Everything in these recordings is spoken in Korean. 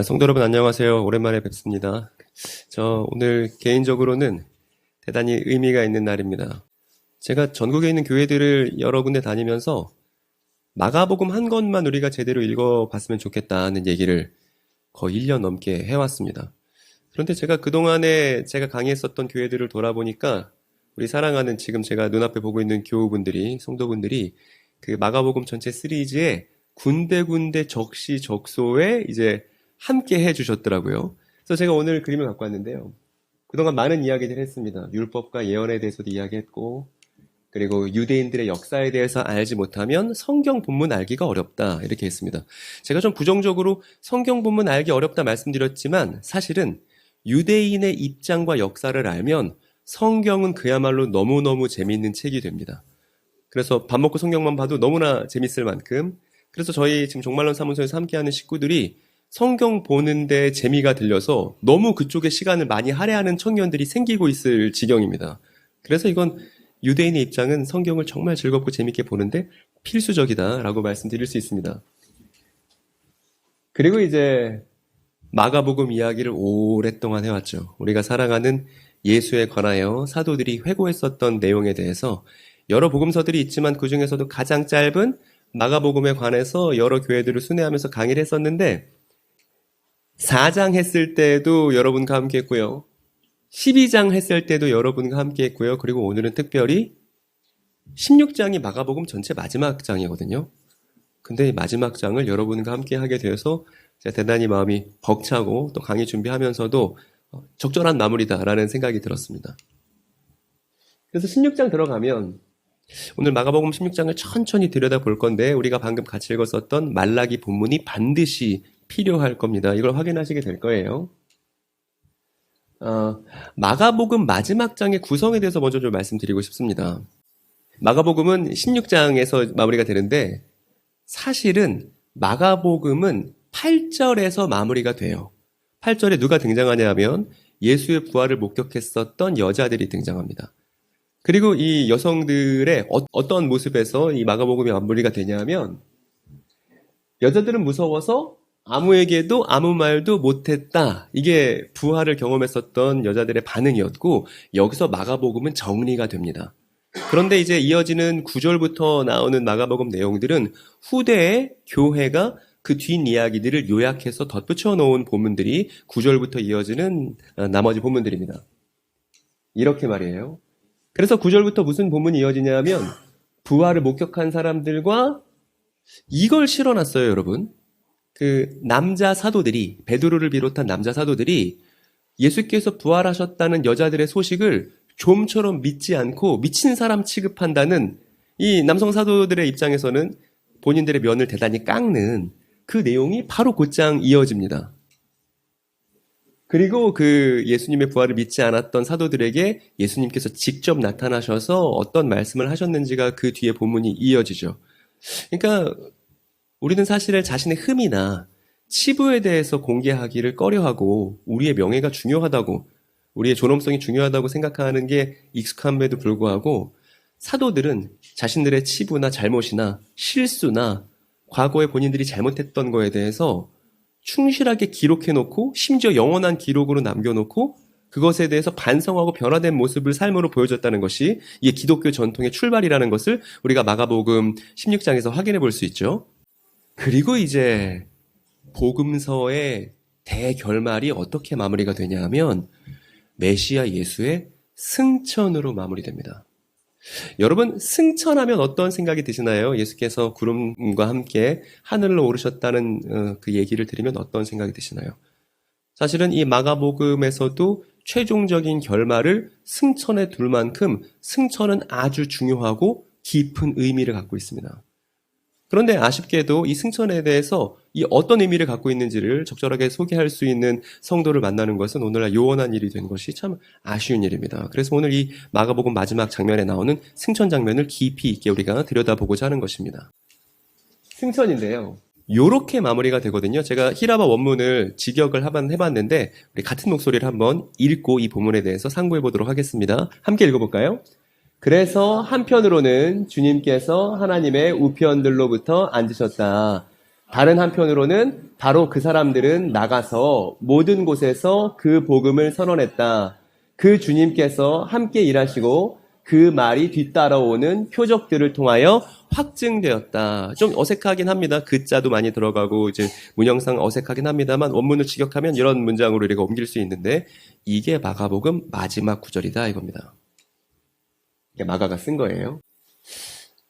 성도 여러분 안녕하세요. 오랜만에 뵙습니다. 저 오늘 개인적으로는 대단히 의미가 있는 날입니다. 제가 전국에 있는 교회들을 여러 군데 다니면서 마가복음 한 권만 우리가 제대로 읽어봤으면 좋겠다는 얘기를 거의 1년 넘게 해왔습니다. 그런데 제가 그동안에 제가 강의했었던 교회들을 돌아보니까 우리 사랑하는 지금 제가 눈앞에 보고 있는 교우분들이, 성도분들이 그 마가복음 전체 시리즈에 군데군데 적시적소에 이제 함께 해주셨더라고요. 그래서 제가 오늘 그림을 갖고 왔는데요. 그동안 많은 이야기를 했습니다. 율법과 예언에 대해서도 이야기했고, 그리고 유대인들의 역사에 대해서 알지 못하면 성경 본문 알기가 어렵다 이렇게 했습니다. 제가 좀 부정적으로 성경 본문 알기 어렵다 말씀드렸지만 사실은 유대인의 입장과 역사를 알면 성경은 그야말로 너무너무 재미있는 책이 됩니다. 그래서 밥 먹고 성경만 봐도 너무나 재밌을 만큼, 그래서 저희 지금 종말론 사무소에서 함께하는 식구들이 성경 보는데 재미가 들려서 너무 그쪽에 시간을 많이 할애하는 청년들이 생기고 있을 지경입니다. 그래서 이건 유대인의 입장은 성경을 정말 즐겁고 재밌게 보는데 필수적이다라고 말씀드릴 수 있습니다. 그리고 이제 마가복음 이야기를 오랫동안 해왔죠. 우리가 살아가는 예수에 관하여 사도들이 회고했었던 내용에 대해서 여러 복음서들이 있지만 그 중에서도 가장 짧은 마가복음에 관해서 여러 교회들을 순회하면서 강의를 했었는데 4장 했을 때도 여러분과 함께 했고요. 12장 했을 때도 여러분과 함께 했고요. 그리고 오늘은 특별히 16장이 마가복음 전체 마지막 장이거든요. 근데 마지막 장을 여러분과 함께 하게 되어서 제가 대단히 마음이 벅차고 또 강의 준비하면서도 적절한 마무리다라는 생각이 들었습니다. 그래서 16장 들어가면 오늘 마가복음 16장을 천천히 들여다볼 건데 우리가 방금 같이 읽었었던 말라기 본문이 반드시 필요할 겁니다. 이걸 확인하시게 될 거예요. 마가복음 마지막 장의 구성에 대해서 먼저 좀 말씀드리고 싶습니다. 마가복음은 16장에서 마무리가 되는데 사실은 마가복음은 8절에서 마무리가 돼요. 8절에 누가 등장하냐 하면 예수의 부활을 목격했었던 여자들이 등장합니다. 그리고 이 여성들의 어떤 모습에서 이 마가복음이 마무리가 되냐 하면 여자들은 무서워서 아무에게도 아무 말도 못했다. 이게 부활을 경험했었던 여자들의 반응이었고 여기서 마가복음은 정리가 됩니다. 그런데 이제 이어지는 9절부터 나오는 마가복음 내용들은 후대의 교회가 그 뒷이야기들을 요약해서 덧붙여 놓은 본문들이 9절부터 이어지는 나머지 본문들입니다. 이렇게 말이에요. 그래서 9절부터 무슨 본문이 이어지냐면 부활을 목격한 사람들과 이걸 실어놨어요, 여러분. 그 남자 사도들이, 베드로를 비롯한 남자 사도들이 예수께서 부활하셨다는 여자들의 소식을 좀처럼 믿지 않고 미친 사람 취급한다는 이 남성 사도들의 입장에서는 본인들의 면을 대단히 깎는 그 내용이 바로 곧장 이어집니다. 그리고 그 예수님의 부활을 믿지 않았던 사도들에게 예수님께서 직접 나타나셔서 어떤 말씀을 하셨는지가 그 뒤에 본문이 이어지죠. 그러니까 우리는 사실 자신의 흠이나 치부에 대해서 공개하기를 꺼려하고 우리의 명예가 중요하다고, 우리의 존엄성이 중요하다고 생각하는 게 익숙함에도 불구하고 사도들은 자신들의 치부나 잘못이나 실수나 과거에 본인들이 잘못했던 거에 대해서 충실하게 기록해놓고 심지어 영원한 기록으로 남겨놓고 그것에 대해서 반성하고 변화된 모습을 삶으로 보여줬다는 것이 이게 기독교 전통의 출발이라는 것을 우리가 마가복음 16장에서 확인해 볼 수 있죠. 그리고 이제 복음서의 대결말이 어떻게 마무리가 되냐 하면 메시아 예수의 승천으로 마무리됩니다. 여러분, 승천하면 어떤 생각이 드시나요? 예수께서 구름과 함께 하늘로 오르셨다는 그 얘기를 들으면 어떤 생각이 드시나요? 사실은 이 마가복음에서도 최종적인 결말을 승천에 둘 만큼 승천은 아주 중요하고 깊은 의미를 갖고 있습니다. 그런데 아쉽게도 이 승천에 대해서 이 어떤 의미를 갖고 있는지를 적절하게 소개할 수 있는 성도를 만나는 것은 오늘날 요원한 일이 된 것이 참 아쉬운 일입니다. 그래서 오늘 이 마가복음 마지막 장면에 나오는 승천 장면을 깊이 있게 우리가 들여다보고자 하는 것입니다. 승천인데요. 요렇게 마무리가 되거든요. 제가 히라바 원문을 직역을 한번 해봤는데 우리 같은 목소리를 한번 읽고 이 본문에 대해서 상고해 보도록 하겠습니다. 함께 읽어볼까요? 그래서 한편으로는 주님께서 하나님의 우편들로부터 앉으셨다. 다른 한편으로는 바로 그 사람들은 나가서 모든 곳에서 그 복음을 선언했다. 그 주님께서 함께 일하시고 그 말이 뒤따라오는 표적들을 통하여 확증되었다. 좀 어색하긴 합니다. 글자도 많이 들어가고 이제 문형상 어색하긴 합니다만 원문을 직역하면 이런 문장으로 우리가 옮길 수 있는데 이게 마가복음 마지막 구절이다 이겁니다. 이게 마가가 쓴 거예요.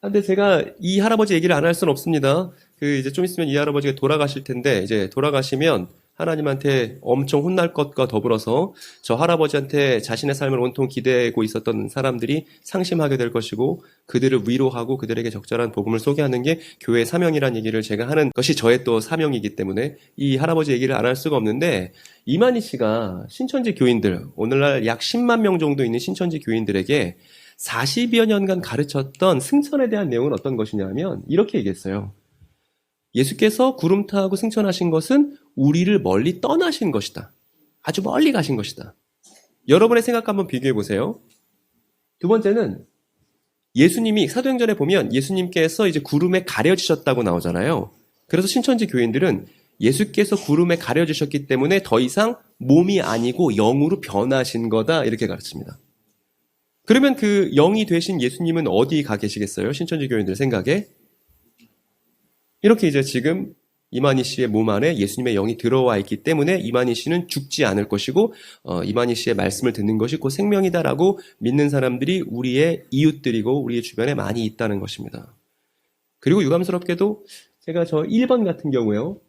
근데 제가 이 할아버지 얘기를 안 할 수는 없습니다. 이제 좀 있으면 이 할아버지가 돌아가실 텐데, 이제 돌아가시면 하나님한테 엄청 혼날 것과 더불어서 저 할아버지한테 자신의 삶을 온통 기대고 있었던 사람들이 상심하게 될 것이고, 그들을 위로하고 그들에게 적절한 복음을 소개하는 게 교회의 사명이라는 얘기를 제가 하는 것이 저의 또 사명이기 때문에 이 할아버지 얘기를 안 할 수가 없는데, 이만희 씨가 신천지 교인들, 오늘날 약 10만 명 정도 있는 신천지 교인들에게 40여 년간 가르쳤던 승천에 대한 내용은 어떤 것이냐면 이렇게 얘기했어요. 예수께서 구름 타고 승천하신 것은 우리를 멀리 떠나신 것이다. 아주 멀리 가신 것이다. 여러분의 생각과 한번 비교해 보세요. 두 번째는 예수님이 사도행전에 보면 예수님께서 이제 구름에 가려지셨다고 나오잖아요. 그래서 신천지 교인들은 예수께서 구름에 가려지셨기 때문에 더 이상 몸이 아니고 영으로 변하신 거다 이렇게 가르칩니다. 그러면 그 영이 되신 예수님은 어디 가 계시겠어요? 신천지 교인들 생각에. 이렇게 이제 지금 이만희 씨의 몸 안에 예수님의 영이 들어와 있기 때문에 이만희 씨는 죽지 않을 것이고 이만희 씨의 말씀을 듣는 것이 곧 생명이다라고 믿는 사람들이 우리의 이웃들이고 우리의 주변에 많이 있다는 것입니다. 그리고 유감스럽게도 제가 저 1번 같은 경우에요.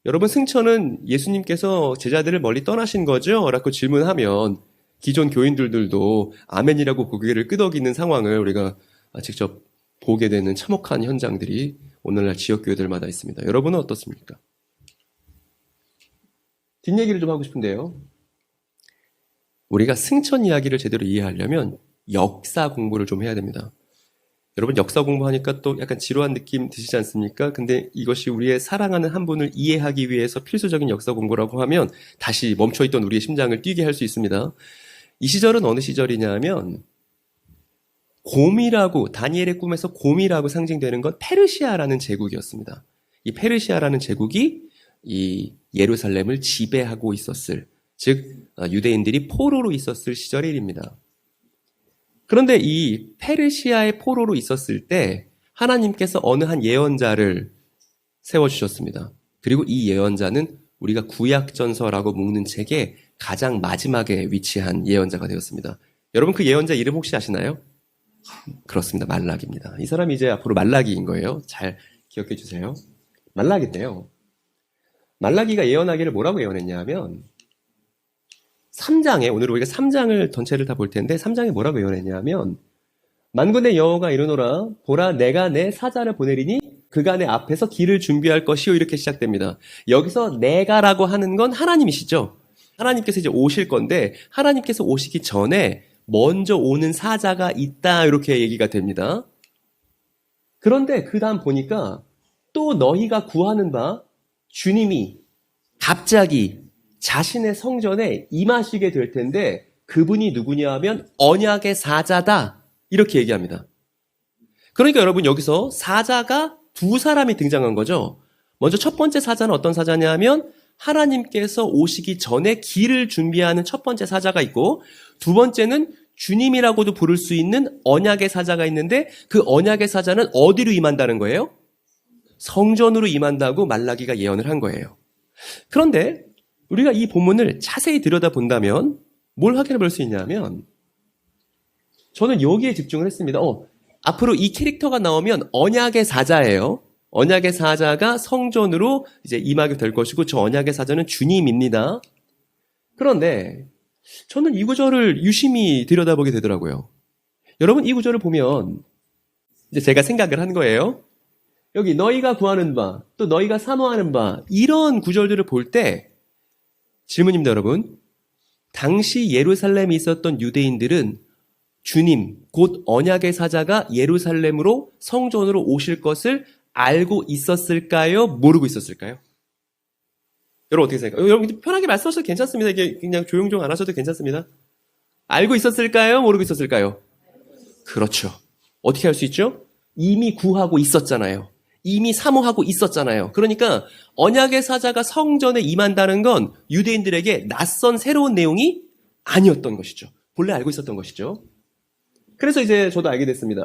여러분 승천은 예수님께서 제자들을 멀리 떠나신 거죠? 라고 질문하면 기존 교인들도 아멘이라고 고개를 끄덕이는 상황을 우리가 직접 보게 되는 참혹한 현장들이 오늘날 지역교회들마다 있습니다. 여러분은 어떻습니까? 뒷얘기를 좀 하고 싶은데요. 우리가 승천 이야기를 제대로 이해하려면 역사 공부를 좀 해야 됩니다. 여러분 역사 공부하니까 또 약간 지루한 느낌 드시지 않습니까? 근데 이것이 우리의 사랑하는 한 분을 이해하기 위해서 필수적인 역사 공부라고 하면 다시 멈춰있던 우리의 심장을 뛰게 할 수 있습니다. 이 시절은 어느 시절이냐면 곰이라고 다니엘의 꿈에서 곰이라고 상징되는 건 페르시아라는 제국이었습니다. 이 페르시아라는 제국이 이 예루살렘을 지배하고 있었을 즉 유대인들이 포로로 있었을 시절의 일입니다. 그런데 이 페르시아의 포로로 있었을 때 하나님께서 어느 한 예언자를 세워주셨습니다. 그리고 이 예언자는 우리가 구약전서라고 묶는 책에 가장 마지막에 위치한 예언자가 되었습니다. 여러분 그 예언자 이름 혹시 아시나요? 그렇습니다. 말라기입니다. 이 사람이 이제 앞으로 말라기인 거예요. 잘 기억해 주세요. 말라기인데요. 말라기가 예언하기를 뭐라고 예언했냐 하면 3장에 오늘 우리가 3장을 전체를 다 볼 텐데 3장에 뭐라고 예언했냐 하면 만군의 여호와가 이르노라 보라 내가 내 사자를 보내리니 그가 내 앞에서 길을 준비할 것이요 이렇게 시작됩니다. 여기서 내가라고 하는 건 하나님이시죠. 하나님께서 이제 오실 건데 하나님께서 오시기 전에 먼저 오는 사자가 있다 이렇게 얘기가 됩니다. 그런데 그 다음 보니까 또 너희가 구하는 바 주님이 갑자기 자신의 성전에 임하시게 될 텐데 그분이 누구냐 하면 언약의 사자다 이렇게 얘기합니다. 그러니까 여러분 여기서 사자가 두 사람이 등장한 거죠. 먼저 첫 번째 사자는 어떤 사자냐 하면 하나님께서 오시기 전에 길을 준비하는 첫 번째 사자가 있고 두 번째는 주님이라고도 부를 수 있는 언약의 사자가 있는데 그 언약의 사자는 어디로 임한다는 거예요? 성전으로 임한다고 말라기가 예언을 한 거예요. 그런데 우리가 이 본문을 자세히 들여다본다면 뭘 확인해 볼 수 있냐면 저는 여기에 집중을 했습니다. 앞으로 이 캐릭터가 나오면 언약의 사자예요. 언약의 사자가 성전으로 이제 임하게 될 것이고 저 언약의 사자는 주님입니다. 그런데 저는 이 구절을 유심히 들여다보게 되더라고요. 여러분 이 구절을 보면 이제 제가 생각을 한 거예요. 여기 너희가 구하는 바, 또 너희가 사모하는 바 이런 구절들을 볼 때 질문입니다, 여러분. 당시 예루살렘에 있었던 유대인들은 주님, 곧 언약의 사자가 예루살렘으로 성전으로 오실 것을 알고 있었을까요? 모르고 있었을까요? 여러분 어떻게 생각해요? 여러분 편하게 말씀하셔도 괜찮습니다. 이게 그냥 조용조용 안 하셔도 괜찮습니다. 알고 있었을까요? 모르고 있었을까요? 그렇죠. 어떻게 할 수 있죠? 이미 구하고 있었잖아요. 이미 사모하고 있었잖아요. 그러니까 언약의 사자가 성전에 임한다는 건 유대인들에게 낯선 새로운 내용이 아니었던 것이죠. 본래 알고 있었던 것이죠. 그래서 이제 저도 알게 됐습니다.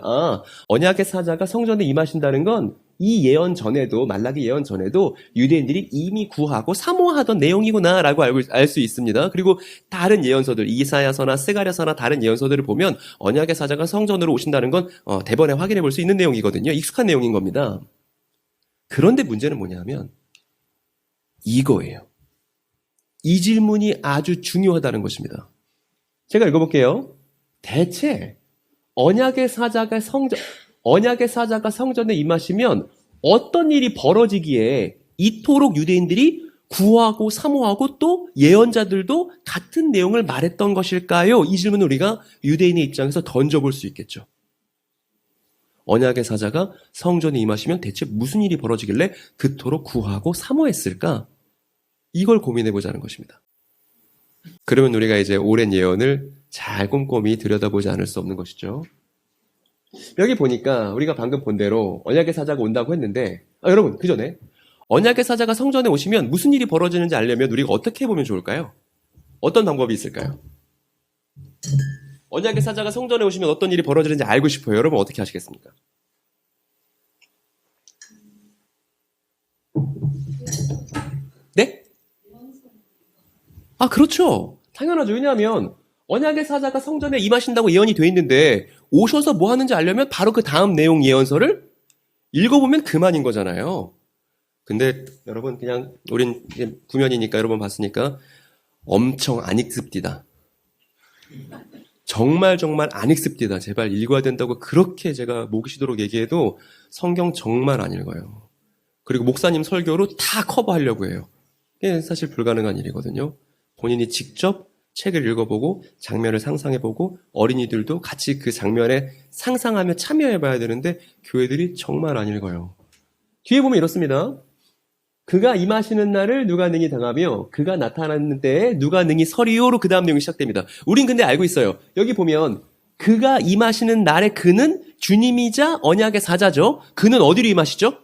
언약의 사자가 성전에 임하신다는 건 이 예언 전에도, 말라기 예언 전에도 유대인들이 이미 구하고 사모하던 내용이구나라고 알 수 있습니다. 그리고 다른 예언서들, 이사야서나 스가랴서나 다른 예언서들을 보면 언약의 사자가 성전으로 오신다는 건 대번에 확인해 볼 수 있는 내용이거든요. 익숙한 내용인 겁니다. 그런데 문제는 뭐냐면 이거예요. 이 질문이 아주 중요하다는 것입니다. 제가 읽어볼게요. 대체 언약의 사자가 성전에 임하시면 어떤 일이 벌어지기에 이토록 유대인들이 구하고 사모하고 또 예언자들도 같은 내용을 말했던 것일까요? 이 질문을 우리가 유대인의 입장에서 던져볼 수 있겠죠. 언약의 사자가 성전에 임하시면 대체 무슨 일이 벌어지길래 그토록 구하고 사모했을까? 이걸 고민해보자는 것입니다. 그러면 우리가 이제 오랜 예언을 잘 꼼꼼히 들여다보지 않을 수 없는 것이죠. 여기 보니까 우리가 방금 본 대로 언약의 사자가 온다고 했는데 여러분 그 전에 언약의 사자가 성전에 오시면 무슨 일이 벌어지는지 알려면 우리가 어떻게 보면 좋을까요? 어떤 방법이 있을까요? 언약의 사자가 성전에 오시면 어떤 일이 벌어지는지 알고 싶어요. 여러분 어떻게 하시겠습니까? 네? 그렇죠. 당연하죠. 왜냐하면 언약의 사자가 성전에 임하신다고 예언이 돼 있는데 오셔서 뭐 하는지 알려면 바로 그 다음 내용 예언서를 읽어보면 그만인 거잖아요. 근데 여러분 그냥 우린 구면이니까 여러분 봤으니까 엄청 안 읽습디다. 정말 안 읽습디다. 제발 읽어야 된다고 그렇게 제가 목이 쉬도록 얘기해도 성경 정말 안 읽어요. 그리고 목사님 설교로 다 커버하려고 해요. 이게 사실 불가능한 일이거든요. 본인이 직접 책을 읽어보고 장면을 상상해보고 어린이들도 같이 그 장면에 상상하며 참여해봐야 되는데 교회들이 정말 안 읽어요. 뒤에 보면 이렇습니다. 그가 임하시는 날을 누가 능히 당하며 그가 나타나는 때에 누가 능히 서리오로 그 다음 내용이 시작됩니다. 우린 근데 알고 있어요. 여기 보면 그가 임하시는 날에 그는 주님이자 언약의 사자죠. 그는 어디로 임하시죠?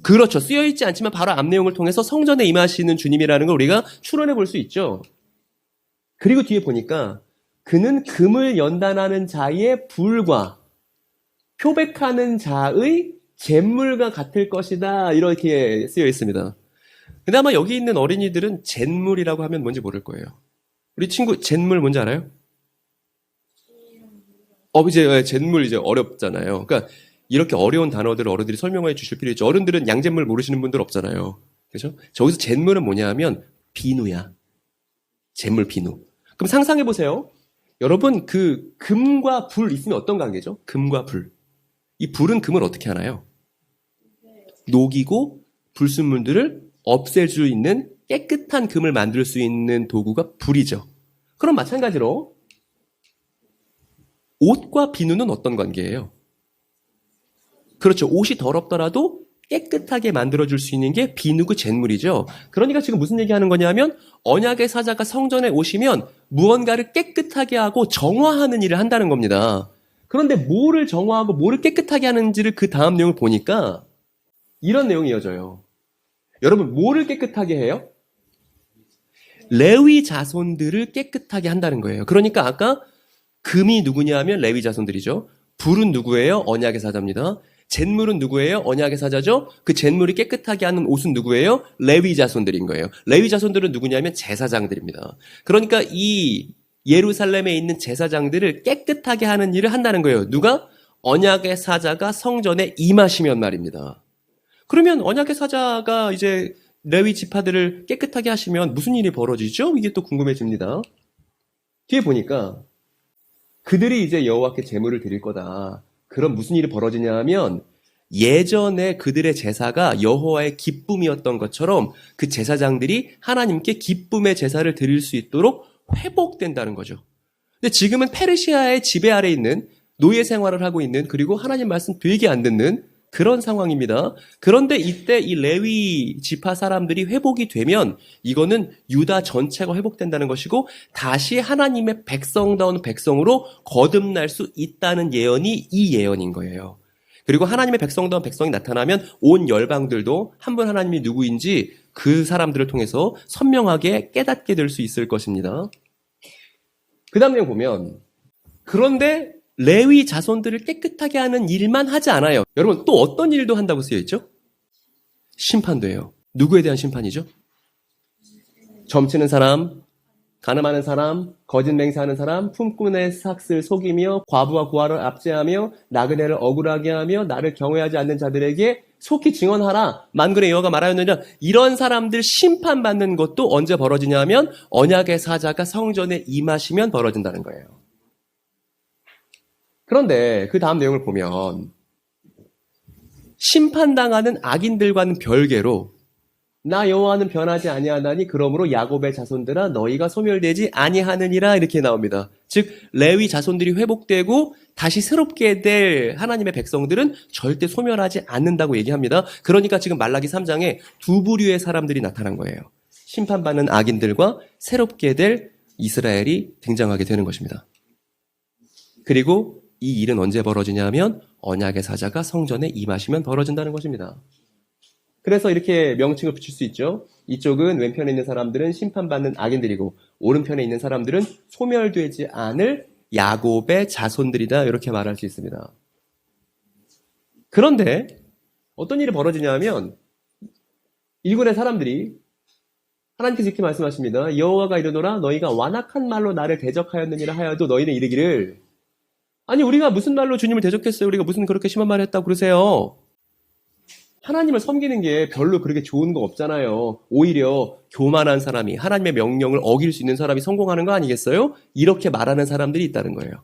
그렇죠. 쓰여있지 않지만 바로 앞 내용을 통해서 성전에 임하시는 주님이라는 걸 우리가 추론해 볼 수 있죠. 그리고 뒤에 보니까 그는 금을 연단하는 자의 불과 표백하는 자의 잿물과 같을 것이다. 이렇게 쓰여 있습니다. 근데 아마 여기 있는 어린이들은 잿물이라고 하면 뭔지 모를 거예요. 우리 친구 잿물 뭔지 알아요? 이제 잿물 이제 어렵잖아요. 그러니까 이렇게 어려운 단어들을 어른들이 설명해 주실 필요 있죠. 어른들은 양잿물 모르시는 분들 없잖아요. 그렇죠? 저기서 잿물은 뭐냐 하면 비누야. 잿물 비누. 그럼 상상해 보세요. 여러분 그 금과 불 있으면 어떤 관계죠? 금과 불. 이 불은 금을 어떻게 하나요? 녹이고 불순물들을 없앨 수 있는 깨끗한 금을 만들 수 있는 도구가 불이죠. 그럼 마찬가지로 옷과 비누는 어떤 관계예요? 그렇죠. 옷이 더럽더라도 깨끗하게 만들어줄 수 있는 게 비누고 잿물이죠. 그러니까 지금 무슨 얘기하는 거냐면 언약의 사자가 성전에 오시면 무언가를 깨끗하게 하고 정화하는 일을 한다는 겁니다. 그런데 뭐를 정화하고 뭐를 깨끗하게 하는지를 그 다음 내용을 보니까 이런 내용이 이어져요. 여러분 뭐를 깨끗하게 해요? 레위 자손들을 깨끗하게 한다는 거예요. 그러니까 아까 금이 누구냐면 레위 자손들이죠. 불은 누구예요? 언약의 사자입니다. 잿물은 누구예요? 언약의 사자죠. 그 잿물이 깨끗하게 하는 옷은 누구예요? 레위 자손들인 거예요. 레위 자손들은 누구냐면 제사장들입니다. 그러니까 이 예루살렘에 있는 제사장들을 깨끗하게 하는 일을 한다는 거예요. 누가? 언약의 사자가 성전에 임하시면 말입니다. 그러면 언약의 사자가 이제 레위 지파들을 깨끗하게 하시면 무슨 일이 벌어지죠? 이게 또 궁금해집니다. 뒤에 보니까 그들이 이제 여호와께 제물을 드릴 거다. 그럼 무슨 일이 벌어지냐 하면 예전에 그들의 제사가 여호와의 기쁨이었던 것처럼 그 제사장들이 하나님께 기쁨의 제사를 드릴 수 있도록 회복된다는 거죠. 근데 지금은 페르시아의 지배 아래 있는 노예 생활을 하고 있는 그리고 하나님 말씀 되게 안 듣는 그런 상황입니다. 그런데 이때 이 레위 지파 사람들이 회복이 되면 이거는 유다 전체가 회복된다는 것이고 다시 하나님의 백성다운 백성으로 거듭날 수 있다는 예언이 이 예언인 거예요. 그리고 하나님의 백성다운 백성이 나타나면 온 열방들도 한 분 하나님이 누구인지 그 사람들을 통해서 선명하게 깨닫게 될 수 있을 것입니다. 그 다음 내용 보면 그런데 레위 자손들을 깨끗하게 하는 일만 하지 않아요. 여러분 또 어떤 일도 한다고 쓰여 있죠? 심판도 해요. 누구에 대한 심판이죠? 점치는 사람, 간음하는 사람, 거짓 맹세하는 사람, 품꾼의 삭슬 속이며 과부와 고아를 압제하며 나그네를 억울하게 하며 나를 경외하지 않는 자들에게 속히 증언하라. 만군의 여호와가 말하였느냐. 이런 사람들 심판받는 것도 언제 벌어지냐면 언약의 사자가 성전에 임하시면 벌어진다는 거예요. 그런데 그 다음 내용을 보면 심판당하는 악인들과는 별개로 나 여호와는 변하지 아니하나니 그러므로 야곱의 자손들아 너희가 소멸되지 아니하느니라 이렇게 나옵니다. 즉 레위 자손들이 회복되고 다시 새롭게 될 하나님의 백성들은 절대 소멸하지 않는다고 얘기합니다. 그러니까 지금 말라기 3장에 두 부류의 사람들이 나타난 거예요. 심판받는 악인들과 새롭게 될 이스라엘이 등장하게 되는 것입니다. 그리고 이 일은 언제 벌어지냐면 언약의 사자가 성전에 임하시면 벌어진다는 것입니다. 그래서 이렇게 명칭을 붙일 수 있죠. 이쪽은 왼편에 있는 사람들은 심판받는 악인들이고 오른편에 있는 사람들은 소멸되지 않을 야곱의 자손들이다 이렇게 말할 수 있습니다. 그런데 어떤 일이 벌어지냐면 일군의 사람들이 하나님께서 이렇게 말씀하십니다. 여호와가 이르노라 너희가 완악한 말로 나를 대적하였느니라 하여도 너희는 이르기를 아니 우리가 무슨 말로 주님을 대적했어요? 우리가 무슨 그렇게 심한 말을 했다고 그러세요? 하나님을 섬기는 게 별로 그렇게 좋은 거 없잖아요. 오히려 교만한 사람이 하나님의 명령을 어길 수 있는 사람이 성공하는 거 아니겠어요? 이렇게 말하는 사람들이 있다는 거예요.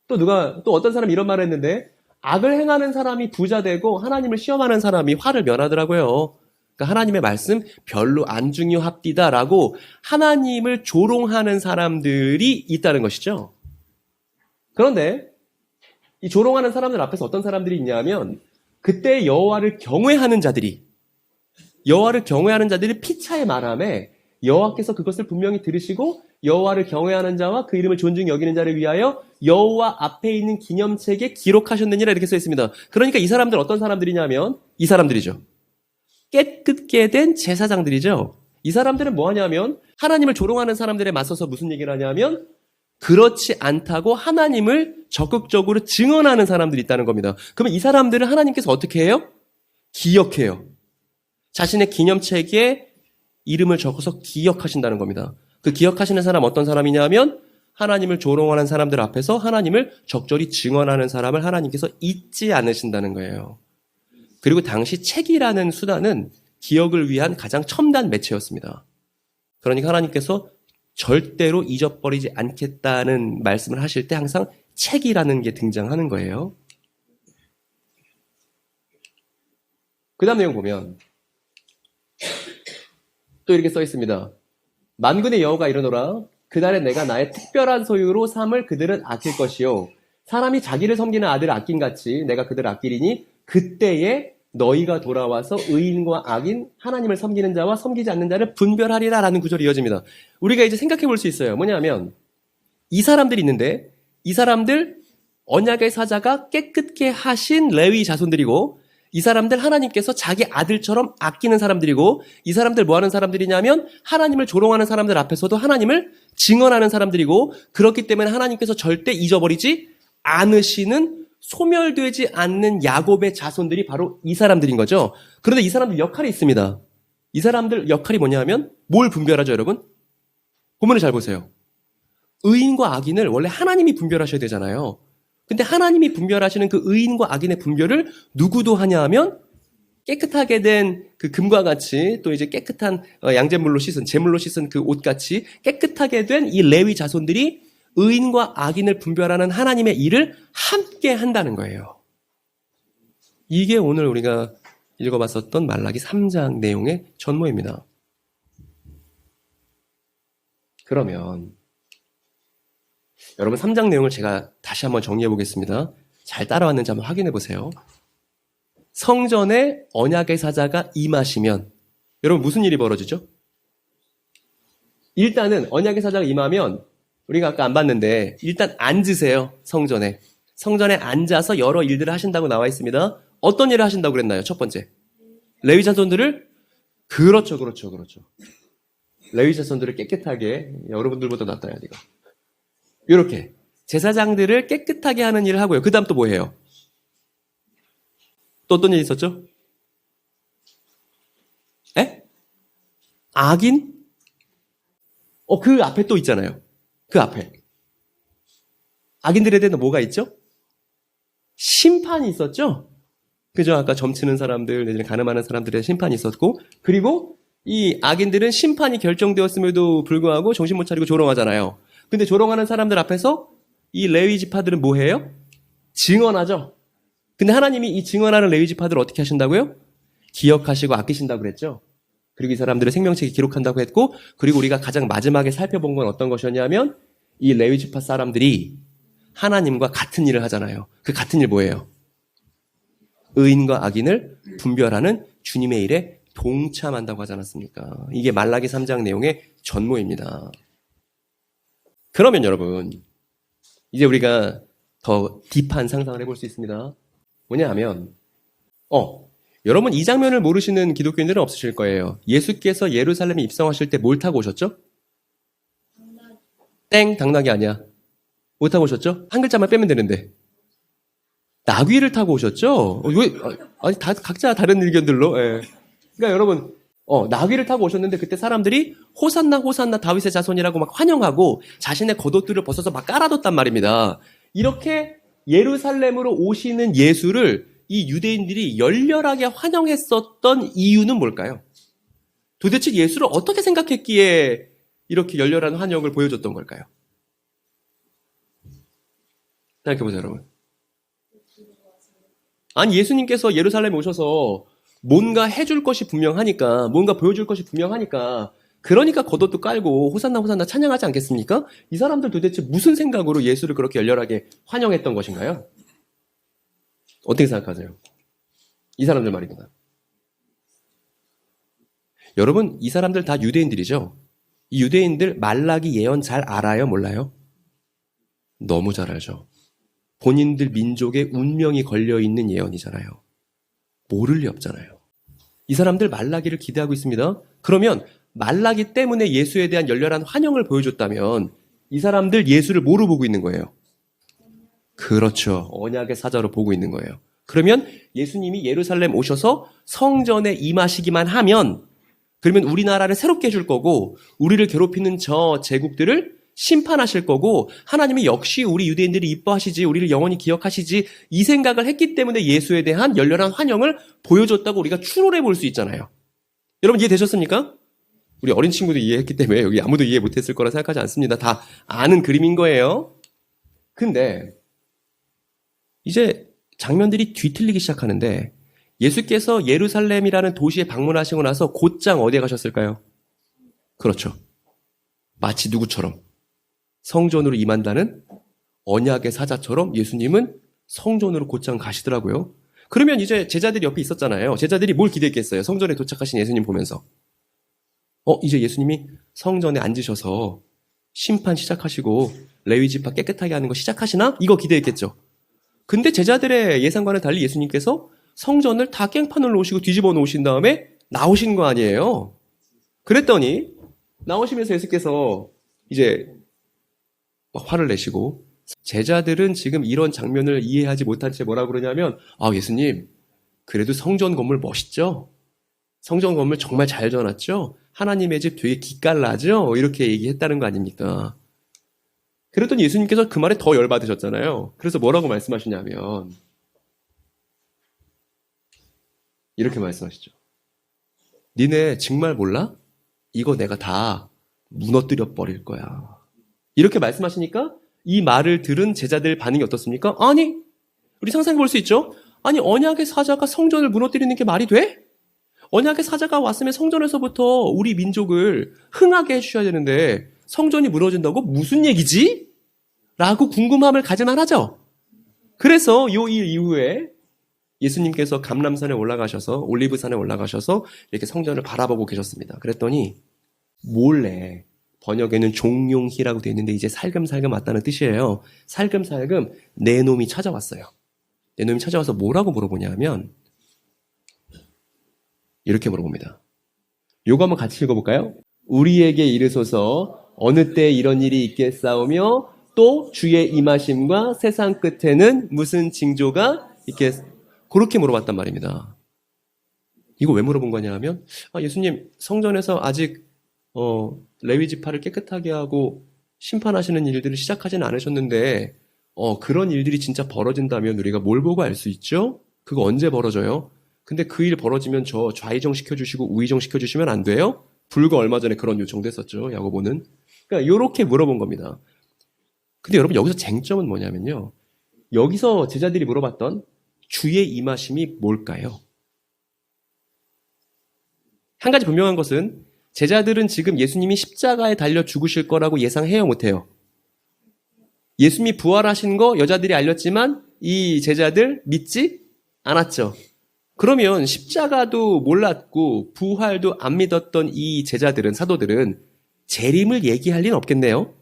또 어떤 사람이 이런 말을 했는데 악을 행하는 사람이 부자 되고 하나님을 시험하는 사람이 화를 면하더라고요. 그러니까 하나님의 말씀 별로 안 중요합디다라고 하나님을 조롱하는 사람들이 있다는 것이죠. 그런데 이 조롱하는 사람들 앞에서 어떤 사람들이 있냐면 그때 여호와를 경외하는 자들이 피차의 말함에 여호와께서 그것을 분명히 들으시고 여호와를 경외하는 자와 그 이름을 존중히 여기는 자를 위하여 여호와 앞에 있는 기념책에 기록하셨느니라 이렇게 써 있습니다. 그러니까 이 사람들 어떤 사람들이냐면 이 사람들이죠. 깨끗게 된 제사장들이죠. 이 사람들은 뭐 하냐면 하나님을 조롱하는 사람들에 맞서서 무슨 얘기를 하냐면 그렇지 않다고 하나님을 적극적으로 증언하는 사람들이 있다는 겁니다. 그러면 이 사람들은 하나님께서 어떻게 해요? 기억해요. 자신의 기념책에 이름을 적어서 기억하신다는 겁니다. 그 기억하시는 사람 어떤 사람이냐면 하나님을 조롱하는 사람들 앞에서 하나님을 적절히 증언하는 사람을 하나님께서 잊지 않으신다는 거예요. 그리고 당시 책이라는 수단은 기억을 위한 가장 첨단 매체였습니다. 그러니까 하나님께서 절대로 잊어버리지 않겠다는 말씀을 하실 때 항상 책이라는 게 등장하는 거예요. 그 다음 내용 보면 또 이렇게 써 있습니다. 만군의 여호가 이르노라 그날에 내가 나의 특별한 소유로 삼을 그들은 아낄 것이요 사람이 자기를 섬기는 아들을 아낀같이 내가 그들을 아끼리니 그때에 너희가 돌아와서 의인과 악인, 하나님을 섬기는 자와 섬기지 않는 자를 분별하리라 라는 구절이 이어집니다. 우리가 이제 생각해 볼 수 있어요. 뭐냐면 이 사람들이 있는데 이 사람들 언약의 사자가 깨끗게 하신 레위 자손들이고 이 사람들 하나님께서 자기 아들처럼 아끼는 사람들이고 이 사람들 뭐 하는 사람들이냐면 하나님을 조롱하는 사람들 앞에서도 하나님을 증언하는 사람들이고 그렇기 때문에 하나님께서 절대 잊어버리지 않으시는 소멸되지 않는 야곱의 자손들이 바로 이 사람들인 거죠. 그런데 이 사람들 역할이 있습니다. 이 사람들 역할이 뭐냐면 뭘 분별하죠, 여러분? 본문을 잘 보세요. 의인과 악인을 원래 하나님이 분별하셔야 되잖아요. 근데 하나님이 분별하시는 그 의인과 악인의 분별을 누구도 하냐 하면 깨끗하게 된 그 금과 같이 또 이제 깨끗한 양잿물로 씻은 제물로 씻은 그 옷같이 깨끗하게 된 이 레위 자손들이 의인과 악인을 분별하는 하나님의 일을 함께 한다는 거예요. 이게 오늘 우리가 읽어봤었던 말라기 3장 내용의 전모입니다. 그러면 여러분 3장 내용을 제가 다시 한번 정리해 보겠습니다. 잘 따라왔는지 한번 확인해 보세요. 성전에 언약의 사자가 임하시면 여러분 무슨 일이 벌어지죠? 일단은 언약의 사자가 임하면 우리가 아까 안 봤는데 일단 앉으세요. 성전에. 성전에 앉아서 여러 일들을 하신다고 나와 있습니다. 어떤 일을 하신다고 그랬나요? 첫 번째. 레위 자손들을 그렇죠. 레위 자손들을 깨끗하게 여러분들보다 낫다야 네가. 이렇게 제사장들을 깨끗하게 하는 일을 하고요. 그다음 또 뭐 해요? 또 어떤 일이 있었죠? 에? 악인? 그 앞에 또 있잖아요. 그 앞에. 악인들에 대한 뭐가 있죠? 심판이 있었죠? 그죠? 아까 점치는 사람들, 내지는 가늠하는 사람들의 심판이 있었고, 그리고 이 악인들은 심판이 결정되었음에도 불구하고 정신 못 차리고 조롱하잖아요. 근데 조롱하는 사람들 앞에서 이 레위 지파들은 뭐 해요? 증언하죠? 근데 하나님이 이 증언하는 레위 지파들을 어떻게 하신다고요? 기억하시고 아끼신다고 그랬죠? 그리고 이 사람들을 생명책에 기록한다고 했고, 그리고 우리가 가장 마지막에 살펴본 건 어떤 것이었냐면, 이 레위 지파 사람들이 하나님과 같은 일을 하잖아요. 그 같은 일 뭐예요? 의인과 악인을 분별하는 주님의 일에 동참한다고 하지 않았습니까? 이게 말라기 3장 내용의 전모입니다. 그러면 여러분, 이제 우리가 더 딥한 상상을 해볼 수 있습니다. 뭐냐 하면, 여러분 이 장면을 모르시는 기독교인들은 없으실 거예요. 예수께서 예루살렘에 입성하실 때 뭘 타고 오셨죠? 땡, 당나귀 아니야. 뭐 타고 오셨죠? 한 글자만 빼면 되는데. 나귀를 타고 오셨죠? 왜? 아니, 다, 각자 다른 의견들로. 예. 그러니까 여러분, 나귀를 타고 오셨는데 그때 사람들이 호산나, 호산나, 다윗의 자손이라고 막 환영하고 자신의 겉옷들을 벗어서 막 깔아뒀단 말입니다. 이렇게 예루살렘으로 오시는 예수를 이 유대인들이 열렬하게 환영했었던 이유는 뭘까요? 도대체 예수를 어떻게 생각했기에 이렇게 열렬한 환영을 보여줬던 걸까요? 생각해보세요, 여러분. 아니, 예수님께서 예루살렘에 오셔서 뭔가 해줄 것이 분명하니까, 뭔가 보여줄 것이 분명하니까, 그러니까 겉옷도 깔고 호산나 호산나 찬양하지 않겠습니까? 이 사람들 도대체 무슨 생각으로 예수를 그렇게 열렬하게 환영했던 것인가요? 어떻게 생각하세요? 이 사람들 말입니다. 여러분, 이 사람들 다 유대인들이죠? 이 유대인들 말라기 예언 잘 알아요? 몰라요? 너무 잘 알죠. 본인들 민족의 운명이 걸려있는 예언이잖아요. 모를 리 없잖아요. 이 사람들 말라기를 기대하고 있습니다. 그러면 말라기 때문에 예수에 대한 열렬한 환영을 보여줬다면 이 사람들 예수를 뭐로 보고 있는 거예요? 그렇죠. 언약의 사자로 보고 있는 거예요. 그러면 예수님이 예루살렘 오셔서 성전에 임하시기만 하면 그러면 우리나라를 새롭게 해줄 거고 우리를 괴롭히는 저 제국들을 심판하실 거고 하나님이 역시 우리 유대인들이 이뻐하시지 우리를 영원히 기억하시지 이 생각을 했기 때문에 예수에 대한 열렬한 환영을 보여줬다고 우리가 추론해 볼 수 있잖아요. 여러분 이해되셨습니까? 우리 어린 친구도 이해했기 때문에 여기 아무도 이해 못했을 거라 생각하지 않습니다. 다 아는 그림인 거예요. 근데 이제 장면들이 뒤틀리기 시작하는데 예수께서 예루살렘이라는 도시에 방문하시고 나서 곧장 어디에 가셨을까요? 그렇죠. 마치 누구처럼? 성전으로 임한다는 언약의 사자처럼 예수님은 성전으로 곧장 가시더라고요. 그러면 이제 제자들이 옆에 있었잖아요. 제자들이 뭘 기대했겠어요? 성전에 도착하신 예수님 보면서. 이제 예수님이 성전에 앉으셔서 심판 시작하시고 레위 지파 깨끗하게 하는 거 시작하시나? 이거 기대했겠죠. 근데 제자들의 예상과는 달리 예수님께서 성전을 다 깽판을 놓으시고 뒤집어 놓으신 다음에 나오신 거 아니에요. 그랬더니 나오시면서 예수께서 이제 막 화를 내시고 제자들은 지금 이런 장면을 이해하지 못한 채 뭐라고 그러냐면 예수님 그래도 성전 건물 멋있죠? 성전 건물 정말 잘 지어놨죠? 하나님의 집 되게 기깔나죠? 이렇게 얘기했다는 거 아닙니까? 그랬더니 예수님께서 그 말에 더 열받으셨잖아요. 그래서 뭐라고 말씀하시냐면 이렇게 말씀하시죠. 니네 정말 몰라? 이거 내가 다 무너뜨려 버릴 거야. 이렇게 말씀하시니까 이 말을 들은 제자들 반응이 어떻습니까? 아니, 우리 상상해 볼 수 있죠? 아니, 언약의 사자가 성전을 무너뜨리는 게 말이 돼? 언약의 사자가 왔으면 성전에서부터 우리 민족을 흥하게 해주셔야 되는데 성전이 무너진다고 무슨 얘기지? 라고 궁금함을 가질만 하죠. 그래서 이 일 이후에 예수님께서 감람산에 올라가셔서 올리브산에 올라가셔서 이렇게 성전을 바라보고 계셨습니다. 그랬더니 몰래 번역에는 종용희라고 되어 있는데 이제 살금살금 왔다는 뜻이에요. 살금살금 내 놈이 찾아왔어요. 내 놈이 찾아와서 뭐라고 물어보냐 하면 이렇게 물어봅니다. 요거 한번 같이 읽어볼까요? 우리에게 이르소서 어느 때 이런 일이 있겠사오며 또 주의 임하심과 세상 끝에는 무슨 징조가 있겠... 그렇게 물어봤단 말입니다. 이거 왜 물어본 거냐 하면 예수님 성전에서 아직 레위 지파를 깨끗하게 하고 심판하시는 일들을 시작하지는 않으셨는데 그런 일들이 진짜 벌어진다면 우리가 뭘 보고 알 수 있죠? 그거 언제 벌어져요? 근데 그 일 벌어지면 저 좌의정 시켜주시고 우의정 시켜주시면 안 돼요? 불과 얼마 전에 그런 요청도 했었죠. 야고보는. 그러니까 요렇게 물어본 겁니다. 근데 여러분 여기서 쟁점은 뭐냐면요. 여기서 제자들이 물어봤던 주의 임하심이 뭘까요? 한 가지 분명한 것은 제자들은 지금 예수님이 십자가에 달려 죽으실 거라고 예상해요, 못해요? 예수님이 부활하신 거 여자들이 알렸지만 이 제자들 믿지 않았죠. 그러면 십자가도 몰랐고 부활도 안 믿었던 이 제자들은, 사도들은 재림을 얘기할 리는 없겠네요.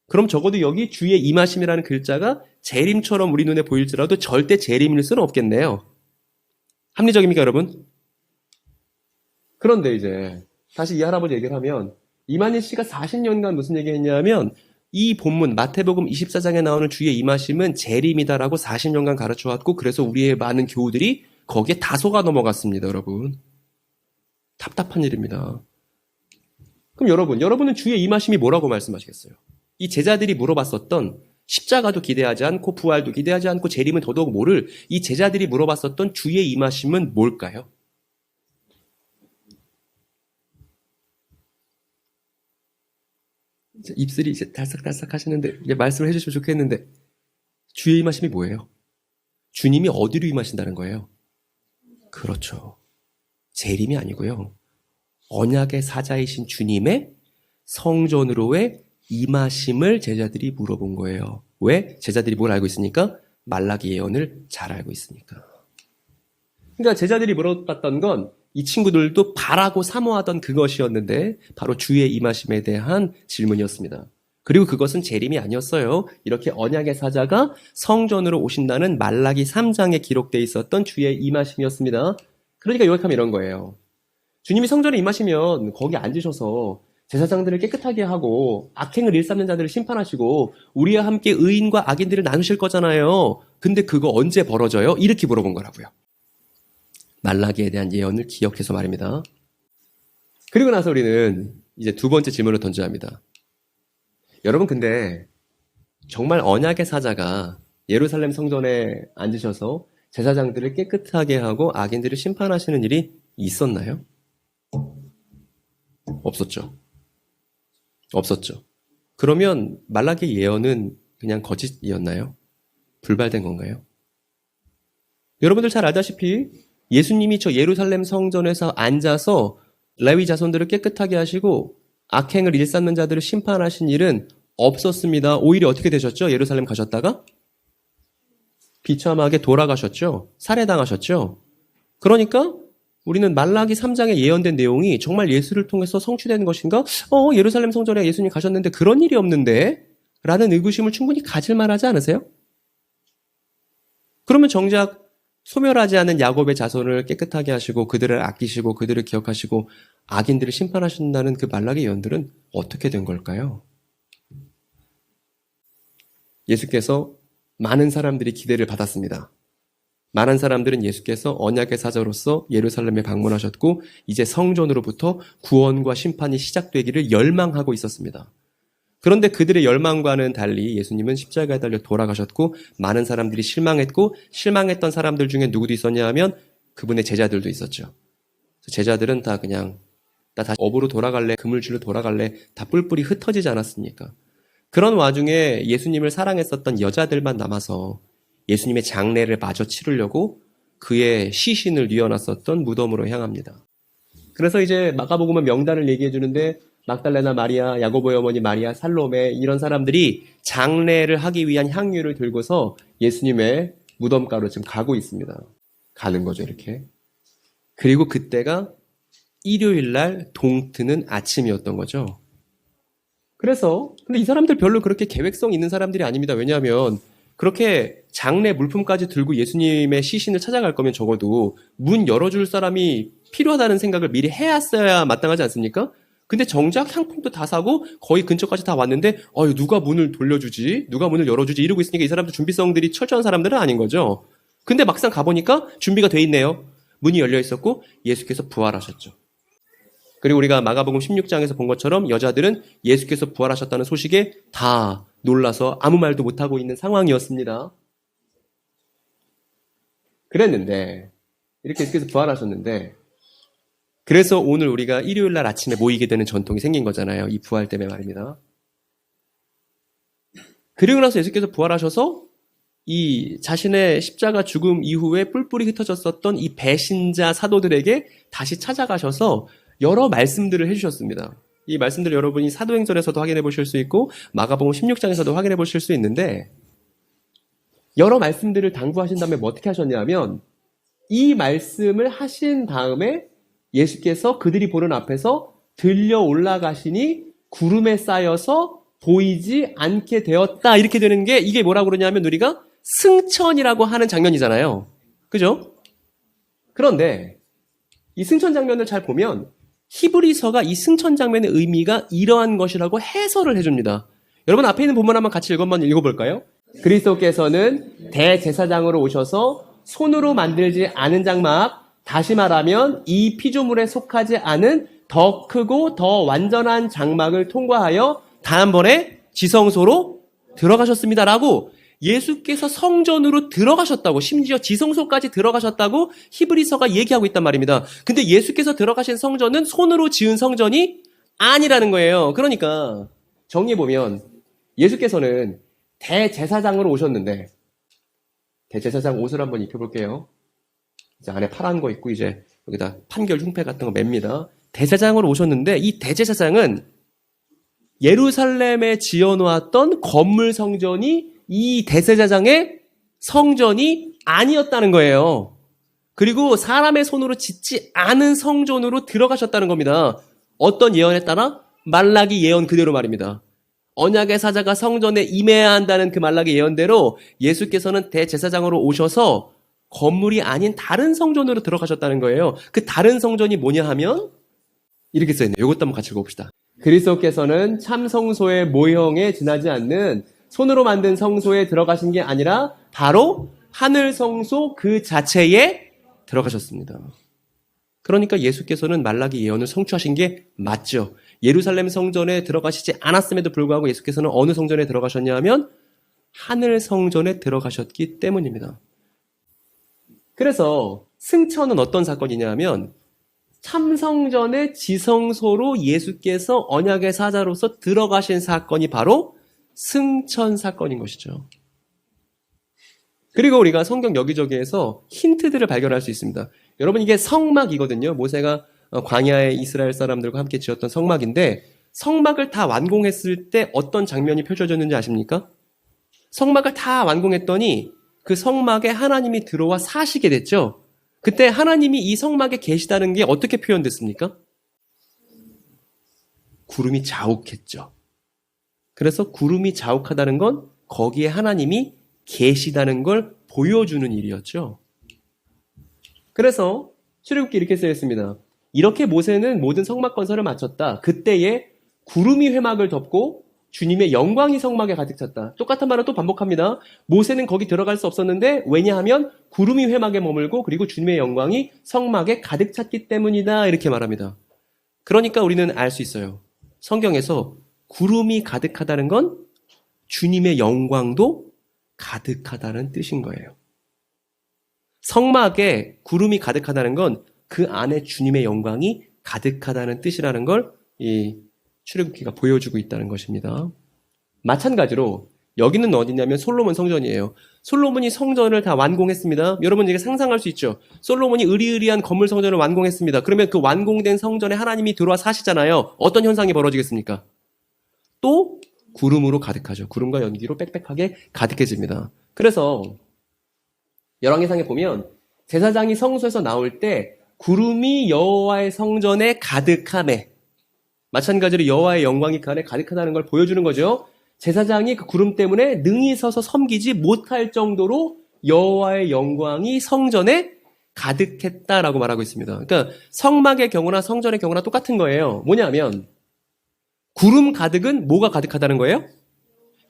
그럼 적어도 여기 주의 임하심이라는 글자가 재림처럼 우리 눈에 보일지라도 절대 재림일 수는 없겠네요. 합리적입니까, 여러분? 그런데 이제 다시 이 할아버지 얘기를 하면 이만희 씨가 40년간 무슨 얘기 했냐면 이 본문 마태복음 24장에 나오는 주의 임하심은 재림이다라고 40년간 가르쳐왔고 그래서 우리의 많은 교우들이 거기에 다 속아 넘어갔습니다, 여러분. 답답한 일입니다. 그럼 여러분은 주의 임하심이 뭐라고 말씀하시겠어요? 이 제자들이 물어봤었던 십자가도 기대하지 않고 부활도 기대하지 않고 재림은 더더욱 모를 이 제자들이 물어봤었던 주의 임하심은 뭘까요? 입술이 이제 달싹달싹 하시는데 이제 말씀을 해주시면 좋겠는데 주의 임하심이 뭐예요? 주님이 어디로 임하신다는 거예요? 그렇죠. 재림이 아니고요. 언약의 사자이신 주님의 성전으로의 임하심을 제자들이 물어본 거예요. 왜? 제자들이 뭘 알고 있으니까? 말라기 예언을 잘 알고 있으니까. 그러니까 제자들이 물어봤던 건 이 친구들도 바라고 사모하던 그것이었는데 바로 주의 임하심에 대한 질문이었습니다. 그리고 그것은 재림이 아니었어요. 이렇게 언약의 사자가 성전으로 오신다는 말라기 3장에 기록되어 있었던 주의 임하심이었습니다. 그러니까 요약하면 이런 거예요. 주님이 성전에 임하시면 거기 앉으셔서 제사장들을 깨끗하게 하고 악행을 일삼는 자들을 심판하시고 우리와 함께 의인과 악인들을 나누실 거잖아요. 근데 그거 언제 벌어져요? 이렇게 물어본 거라고요. 말라기에 대한 예언을 기억해서 말입니다. 그리고 나서 우리는 이제 두 번째 질문을 던져야 합니다. 여러분 근데 정말 언약의 사자가 예루살렘 성전에 앉으셔서 제사장들을 깨끗하게 하고 악인들을 심판하시는 일이 있었나요? 없었죠. 없었죠. 그러면 말라기 예언은 그냥 거짓이었나요? 불발된 건가요? 여러분들 잘 알다시피 예수님이 저 예루살렘 성전에서 앉아서 레위 자손들을 깨끗하게 하시고 악행을 일삼는 자들을 심판하신 일은 없었습니다. 오히려 어떻게 되셨죠? 예루살렘 가셨다가 비참하게 돌아가셨죠? 살해당하셨죠? 그러니까 우리는 말라기 3장에 예언된 내용이 정말 예수를 통해서 성취되는 것인가? 예루살렘 성전에 예수님 가셨는데 그런 일이 없는데? 라는 의구심을 충분히 가질 만하지 않으세요? 그러면 정작 소멸하지 않은 야곱의 자손을 깨끗하게 하시고 그들을 아끼시고 그들을 기억하시고 악인들을 심판하신다는 그 말라기 예언들은 어떻게 된 걸까요? 예수께서 많은 사람들이 기대를 받았습니다. 많은 사람들은 예수께서 언약의 사자로서 예루살렘에 방문하셨고 이제 성전으로부터 구원과 심판이 시작되기를 열망하고 있었습니다. 그런데 그들의 열망과는 달리 예수님은 십자가에 달려 돌아가셨고 많은 사람들이 실망했고 실망했던 사람들 중에 누구도 있었냐 하면 그분의 제자들도 있었죠. 제자들은 다 그냥 나 다시 업으로 돌아갈래, 그물줄로 돌아갈래 다 뿔뿔이 흩어지지 않았습니까? 그런 와중에 예수님을 사랑했었던 여자들만 남아서 예수님의 장례를 마저 치르려고 그의 시신을 뉘어놨었던 무덤으로 향합니다. 그래서 이제 마가복음은 명단을 얘기해 주는데 막달레나 마리아, 야고보의 어머니 마리아, 살로메 이런 사람들이 장례를 하기 위한 향유를 들고서 예수님의 무덤가로 지금 가고 있습니다. 가는 거죠, 이렇게. 그리고 그때가 일요일 날 동트는 아침이었던 거죠. 근데 이 사람들 별로 그렇게 계획성 있는 사람들이 아닙니다. 왜냐하면 그렇게 장례 물품까지 들고 예수님의 시신을 찾아갈 거면 적어도 문 열어줄 사람이 필요하다는 생각을 미리 해왔어야 마땅하지 않습니까? 근데 정작 향품도 다 사고 거의 근처까지 다 왔는데 누가 문을 돌려주지? 누가 문을 열어주지? 이러고 있으니까 이 사람들 준비성들이 철저한 사람들은 아닌 거죠. 근데 막상 가보니까 준비가 돼 있네요. 문이 열려 있었고 예수께서 부활하셨죠. 그리고 우리가 마가복음 16장에서 본 것처럼 여자들은 예수께서 부활하셨다는 소식에 다 놀라서 아무 말도 못하고 있는 상황이었습니다. 그랬는데 이렇게 예수께서 부활하셨는데 그래서 오늘 우리가 일요일 날 아침에 모이게 되는 전통이 생긴 거잖아요. 이 부활 때문에 말입니다. 그리고 나서 예수께서 부활하셔서 이 자신의 십자가 죽음 이후에 뿔뿔이 흩어졌었던 이 배신자 사도들에게 다시 찾아가셔서 여러 말씀들을 해주셨습니다. 이 말씀들을 여러분이 사도행전에서도 확인해 보실 수 있고 마가복음 16장에서도 확인해 보실 수 있는데 여러 말씀들을 당부하신 다음에 뭐 어떻게 하셨냐면 이 말씀을 하신 다음에 예수께서 그들이 보는 앞에서 들려 올라가시니 구름에 쌓여서 보이지 않게 되었다. 이렇게 되는 게 이게 뭐라고 그러냐면 우리가 승천이라고 하는 장면이잖아요. 그죠? 그런데 이 승천 장면을 잘 보면 히브리서가 이 승천 장면의 의미가 이러한 것이라고 해설을 해줍니다. 여러분 앞에 있는 본문 한번 같이 한번 읽어볼까요? 그리스도께서는 대제사장으로 오셔서 손으로 만들지 않은 장막, 다시 말하면 이 피조물에 속하지 않은 더 크고 더 완전한 장막을 통과하여 다음번에 지성소로 들어가셨습니다라고 예수께서 성전으로 들어가셨다고 심지어 지성소까지 들어가셨다고 히브리서가 얘기하고 있단 말입니다. 근데 예수께서 들어가신 성전은 손으로 지은 성전이 아니라는 거예요. 그러니까 정리해보면 예수께서는 대제사장으로 오셨는데 대제사장 옷을 한번 입혀볼게요. 이제 안에 파란 거 입고 이제 여기다 판결 흉패 같은 거 맵니다. 대제사장으로 오셨는데 이 대제사장은 예루살렘에 지어놓았던 건물 성전이 이 대제사장의 성전이 아니었다는 거예요. 그리고 사람의 손으로 짓지 않은 성전으로 들어가셨다는 겁니다. 어떤 예언에 따라? 말라기 예언 그대로 말입니다. 언약의 사자가 성전에 임해야 한다는 그 말라기 예언대로 예수께서는 대제사장으로 오셔서 건물이 아닌 다른 성전으로 들어가셨다는 거예요. 그 다른 성전이 뭐냐 하면 이렇게 써있네요. 이것도 한번 같이 읽어봅시다. 그리스도께서는 참 성소의 모형에 지나지 않는 손으로 만든 성소에 들어가신 게 아니라 바로 하늘 성소 그 자체에 들어가셨습니다. 그러니까 예수께서는 말라기 예언을 성취하신 게 맞죠. 예루살렘 성전에 들어가시지 않았음에도 불구하고 예수께서는 어느 성전에 들어가셨냐 하면 하늘 성전에 들어가셨기 때문입니다. 그래서 승천은 어떤 사건이냐 하면 참성전의 지성소로 예수께서 언약의 사자로서 들어가신 사건이 바로 승천 사건인 것이죠. 그리고 우리가 성경 여기저기에서 힌트들을 발견할 수 있습니다. 여러분 이게 성막이거든요. 모세가 광야의 이스라엘 사람들과 함께 지었던 성막인데 성막을 다 완공했을 때 어떤 장면이 펼쳐졌는지 아십니까? 성막을 다 완공했더니 그 성막에 하나님이 들어와 사시게 됐죠. 그때 하나님이 이 성막에 계시다는 게 어떻게 표현됐습니까? 구름이 자욱했죠. 그래서 구름이 자욱하다는 건 거기에 하나님이 계시다는 걸 보여주는 일이었죠. 그래서 출애굽기 이렇게 쓰여 있습니다. 이렇게 모세는 모든 성막 건설을 마쳤다. 그때에 구름이 회막을 덮고 주님의 영광이 성막에 가득 찼다. 똑같은 말을 또 반복합니다. 모세는 거기 들어갈 수 없었는데 왜냐하면 구름이 회막에 머물고 그리고 주님의 영광이 성막에 가득 찼기 때문이다. 이렇게 말합니다. 그러니까 우리는 알 수 있어요. 성경에서 구름이 가득하다는 건 주님의 영광도 가득하다는 뜻인 거예요. 성막에 구름이 가득하다는 건 그 안에 주님의 영광이 가득하다는 뜻이라는 걸 이 출애굽기가 보여주고 있다는 것입니다. 마찬가지로 여기는 어디냐면 솔로몬 성전이에요. 솔로몬이 성전을 다 완공했습니다. 여러분 이게 상상할 수 있죠. 솔로몬이 으리으리한 건물 성전을 완공했습니다. 그러면 그 완공된 성전에 하나님이 들어와 사시잖아요. 어떤 현상이 벌어지겠습니까? 또 구름으로 가득하죠. 구름과 연기로 빽빽하게 가득해집니다. 그래서 열왕기상에 보면 제사장이 성소에서 나올 때 구름이 여호와의 성전에 가득하매 마찬가지로 여호와의 영광이 그 안에 가득하다는 걸 보여주는 거죠. 제사장이 그 구름 때문에 능히 서서 섬기지 못할 정도로 여호와의 영광이 성전에 가득했다라고 말하고 있습니다. 그러니까 성막의 경우나 성전의 경우나 똑같은 거예요. 뭐냐면 구름 가득은 뭐가 가득하다는 거예요?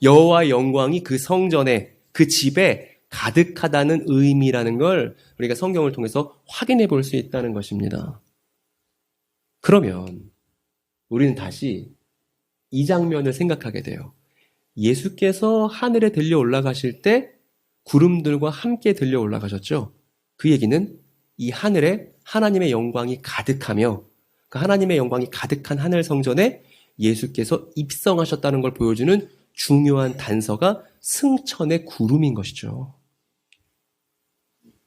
여호와의 영광이 그 성전에, 그 집에 가득하다는 의미라는 걸 우리가 성경을 통해서 확인해 볼 수 있다는 것입니다. 그러면 우리는 다시 이 장면을 생각하게 돼요. 예수께서 하늘에 들려 올라가실 때 구름들과 함께 들려 올라가셨죠? 그 얘기는 이 하늘에 하나님의 영광이 가득하며 그 하나님의 영광이 가득한 하늘 성전에 예수께서 입성하셨다는 걸 보여주는 중요한 단서가 승천의 구름인 것이죠.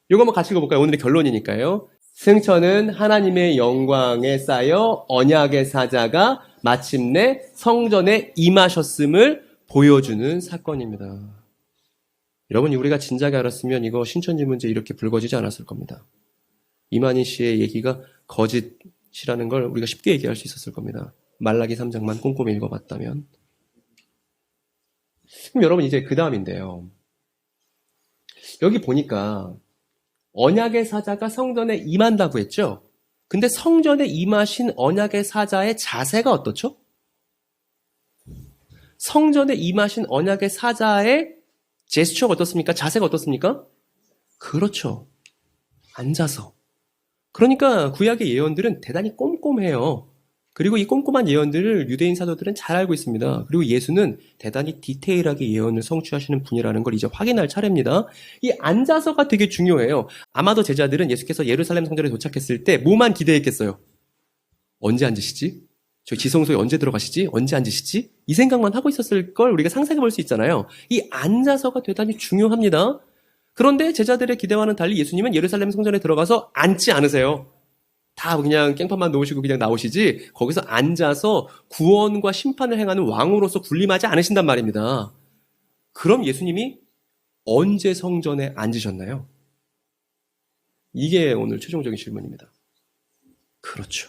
이거 한번 같이 읽어볼까요? 오늘의 결론이니까요. 승천은 하나님의 영광에 쌓여 언약의 사자가 마침내 성전에 임하셨음을 보여주는 사건입니다. 여러분, 우리가 진작에 알았으면 이거 신천지 문제 이렇게 불거지지 않았을 겁니다. 이만희 씨의 얘기가 거짓이라는 걸 우리가 쉽게 얘기할 수 있었을 겁니다. 말라기 3장만 꼼꼼히 읽어봤다면. 그럼 여러분 이제 그 다음인데요. 여기 보니까 언약의 사자가 성전에 임한다고 했죠? 근데 성전에 임하신 언약의 사자의 자세가 어떻죠? 성전에 임하신 언약의 사자의 제스처가 어떻습니까? 자세가 어떻습니까? 그렇죠. 앉아서. 그러니까 구약의 예언들은 대단히 꼼꼼해요. 그리고 이 꼼꼼한 예언들을 유대인 사도들은 잘 알고 있습니다. 그리고 예수는 대단히 디테일하게 예언을 성취하시는 분이라는 걸 이제 확인할 차례입니다. 이 앉아서가 되게 중요해요. 아마도 제자들은 예수께서 예루살렘 성전에 도착했을 때 뭐만 기대했겠어요? 언제 앉으시지? 저 지성소에 언제 들어가시지? 언제 앉으시지? 이 생각만 하고 있었을 걸 우리가 상상해 볼 수 있잖아요. 이 앉아서가 대단히 중요합니다. 그런데 제자들의 기대와는 달리 예수님은 예루살렘 성전에 들어가서 앉지 않으세요. 다 그냥 깽판만 놓으시고 그냥 나오시지 거기서 앉아서 구원과 심판을 행하는 왕으로서 군림하지 않으신단 말입니다. 그럼 예수님이 언제 성전에 앉으셨나요? 이게 오늘 최종적인 질문입니다. 그렇죠.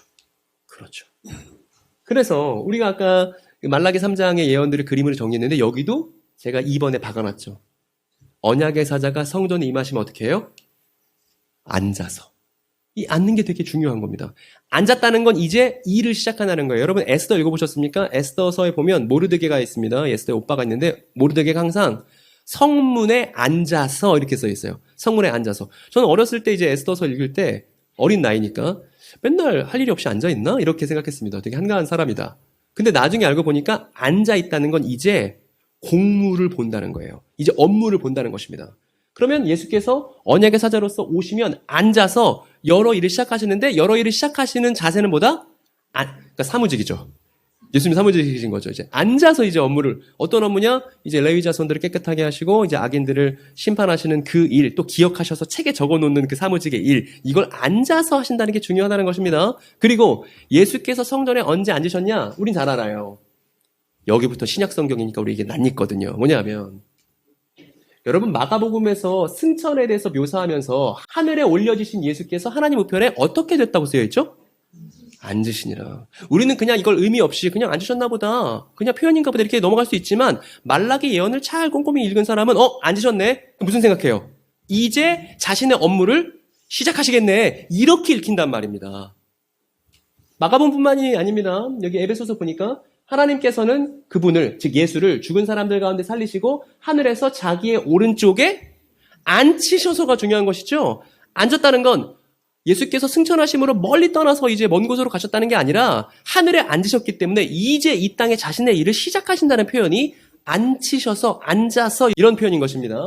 그래서 우리가 아까 말라기 3장의 예언들의 그림을 정리했는데 여기도 제가 2번에 박아놨죠. 언약의 사자가 성전에 임하시면 어떻게 해요? 앉아서. 이 앉는 게 되게 중요한 겁니다. 앉았다는 건 이제 일을 시작한다는 거예요. 여러분 에스더 읽어보셨습니까? 에스더서에 보면 모르드게가 있습니다. 에스더의 오빠가 있는데 모르드게가 항상 성문에 앉아서 이렇게 써 있어요. 성문에 앉아서. 저는 어렸을 때 이제 에스더서 읽을 때 어린 나이니까 맨날 할 일이 없이 앉아있나? 이렇게 생각했습니다. 되게 한가한 사람이다. 근데 나중에 알고 보니까 앉아있다는 건 이제 공무를 본다는 거예요. 이제 업무를 본다는 것입니다. 그러면 예수께서 언약의 사자로서 오시면 앉아서 여러 일을 시작하시는데 여러 일을 시작하시는 자세는 뭐다? 그러니까 사무직이죠. 예수님 사무직이신 거죠. 이제 앉아서 이제 업무를 어떤 업무냐? 이제 레위 자손들을 깨끗하게 하시고 이제 악인들을 심판하시는 그 일, 또 기억하셔서 책에 적어놓는 그 사무직의 일, 이걸 앉아서 하신다는 게 중요하다는 것입니다. 그리고 예수께서 성전에 언제 앉으셨냐? 우린 잘 알아요. 여기부터 신약 성경이니까 우리 이게 낯익거든요. 뭐냐면 여러분 마가복음에서 승천에 대해서 묘사하면서 하늘에 올려지신 예수께서 하나님 우편에 어떻게 됐다고 쓰여있죠? 앉으시니라. 우리는 그냥 이걸 의미 없이 그냥 앉으셨나 보다, 그냥 표현인가 보다 이렇게 넘어갈 수 있지만 말라기 예언을 잘 꼼꼼히 읽은 사람은 앉으셨네? 무슨 생각해요? 이제 자신의 업무를 시작하시겠네, 이렇게 읽힌단 말입니다. 마가복음뿐만이 아닙니다. 여기 에베소서 보니까 하나님께서는 그분을, 즉 예수를 죽은 사람들 가운데 살리시고 하늘에서 자기의 오른쪽에 앉히셔서가 중요한 것이죠. 앉았다는 건 예수께서 승천하심으로 멀리 떠나서 이제 먼 곳으로 가셨다는 게 아니라 하늘에 앉으셨기 때문에 이제 이 땅에 자신의 일을 시작하신다는 표현이 앉히셔서, 앉아서, 이런 표현인 것입니다.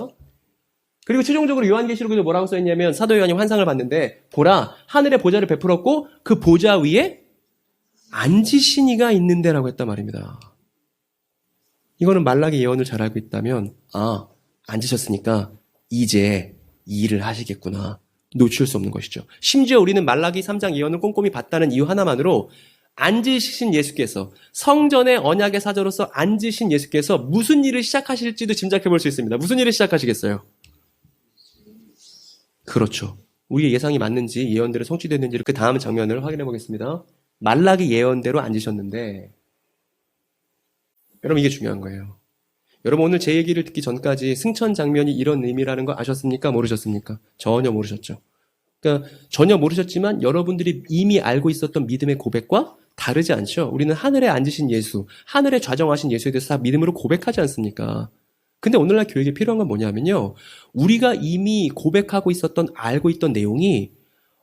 그리고 최종적으로 요한계시록에도 뭐라고 써있냐면 사도 요한이 환상을 봤는데 보라, 하늘의 보좌를 베풀었고 그 보좌 위에 앉으신 이가 있는데라고 했단 말입니다. 이거는 말라기 예언을 잘 알고 있다면 앉으셨으니까 이제 이 일을 하시겠구나, 놓칠 수 없는 것이죠. 심지어 우리는 말라기 3장 예언을 꼼꼼히 봤다는 이유 하나만으로 앉으신 예수께서, 성전의 언약의 사자로서 앉으신 예수께서 무슨 일을 시작하실지도 짐작해 볼 수 있습니다. 무슨 일을 시작하시겠어요? 그렇죠. 우리의 예상이 맞는지, 예언대로 성취됐는지를 그 다음 장면을 확인해 보겠습니다. 말라기 예언대로 앉으셨는데 여러분 이게 중요한 거예요. 여러분 오늘 제 얘기를 듣기 전까지 승천 장면이 이런 의미라는 거 아셨습니까? 모르셨습니까? 전혀 모르셨죠. 그러니까 전혀 모르셨지만 여러분들이 이미 알고 있었던 믿음의 고백과 다르지 않죠. 우리는 하늘에 앉으신 예수, 하늘에 좌정하신 예수에 대해서 다 믿음으로 고백하지 않습니까? 근데 오늘날 교회에 필요한 건 뭐냐면요. 우리가 이미 고백하고 있었던, 알고 있던 내용이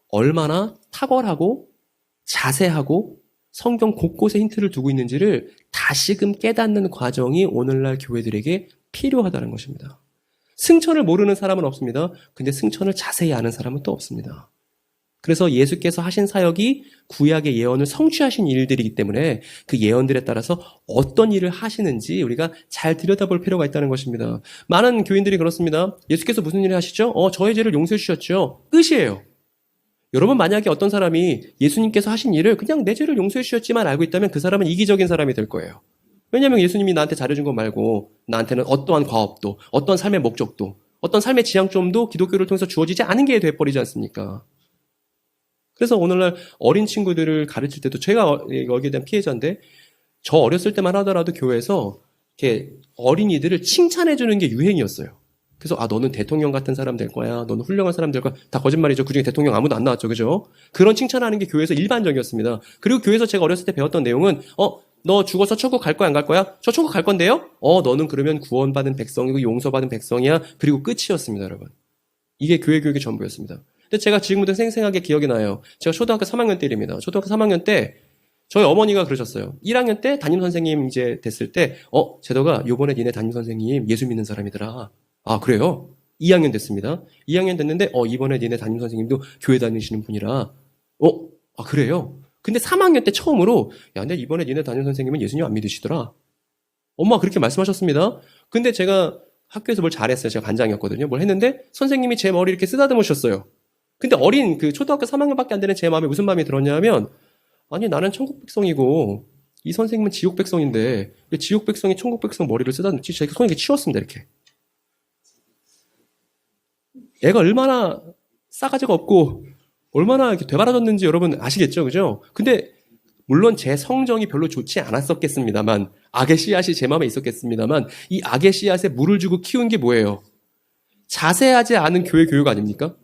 얼마나 탁월하고 자세하고 성경 곳곳에 힌트를 두고 있는지를 다시금 깨닫는 과정이 오늘날 교회들에게 필요하다는 것입니다. 승천을 모르는 사람은 없습니다. 근데 승천을 자세히 아는 사람은 또 없습니다. 그래서 예수께서 하신 사역이 구약의 예언을 성취하신 일들이기 때문에 그 예언들에 따라서 어떤 일을 하시는지 우리가 잘 들여다볼 필요가 있다는 것입니다. 많은 교인들이 그렇습니다. 예수께서 무슨 일을 하시죠? 저의 죄를 용서해 주셨죠. 끝이에요. 여러분 만약에 어떤 사람이 예수님께서 하신 일을 그냥 내 죄를 용서해 주셨지만 알고 있다면 그 사람은 이기적인 사람이 될 거예요. 왜냐하면 예수님이 나한테 잘해준 것 말고 나한테는 어떠한 과업도 어떤 삶의 목적도 어떤 삶의 지향점도 기독교를 통해서 주어지지 않은 게 돼버리지 않습니까? 그래서 오늘날 어린 친구들을 가르칠 때도 제가 여기에 대한 피해자인데 저 어렸을 때만 하더라도 교회에서 이렇게 어린이들을 칭찬해주는 게 유행이었어요. 그래서 너는 대통령 같은 사람 될 거야. 너는 훌륭한 사람 될 거야. 다 거짓말이죠. 그중에 대통령 아무도 안 나왔죠. 그죠? 그런 칭찬하는 게 교회에서 일반적이었습니다. 그리고 교회에서 제가 어렸을 때 배웠던 내용은 너 죽어서 천국 갈 거야 안 갈 거야? 저 천국 갈 건데요? 너는 그러면 구원받은 백성이고 용서받은 백성이야. 그리고 끝이었습니다. 여러분. 이게 교회 교육의 전부였습니다. 근데 제가 지금부터 생생하게 기억이 나요. 제가 초등학교 3학년 때 일입니다. 초등학교 3학년 때 저희 어머니가 그러셨어요. 1학년 때 담임선생님 이제 됐을 때 제도가 요번에 니네 담임선생님 예수 믿는 사람이더라. 아, 그래요? 2학년 됐습니다. 2학년 됐는데, 이번에 니네 담임선생님도 교회 다니시는 분이라, 아, 그래요? 근데 3학년 때 처음으로, 야, 근데 이번에 니네 담임선생님은 예수님 안 믿으시더라. 엄마가 그렇게 말씀하셨습니다. 근데 제가 학교에서 뭘 잘했어요. 제가 반장이었거든요. 뭘 했는데, 선생님이 제 머리 이렇게 쓰다듬으셨어요. 근데 어린, 초등학교 3학년밖에 안 되는 제 마음에 무슨 마음이 들었냐면, 아니, 나는 천국 백성이고, 이 선생님은 지옥 백성인데, 왜 지옥 백성이 천국 백성 머리를 쓰다듬지? 제가 손에 이렇게 치웠습니다, 이렇게. 애가 얼마나 싸가지가 없고 얼마나 이렇게 되바라졌는지 여러분 아시겠죠? 그죠? 근데 물론 제 성정이 별로 좋지 않았었겠습니다만 악의 씨앗이 제 마음에 있었겠습니다만 이 악의 씨앗에 물을 주고 키운 게 뭐예요? 자세하지 않은 교회 교육 아닙니까?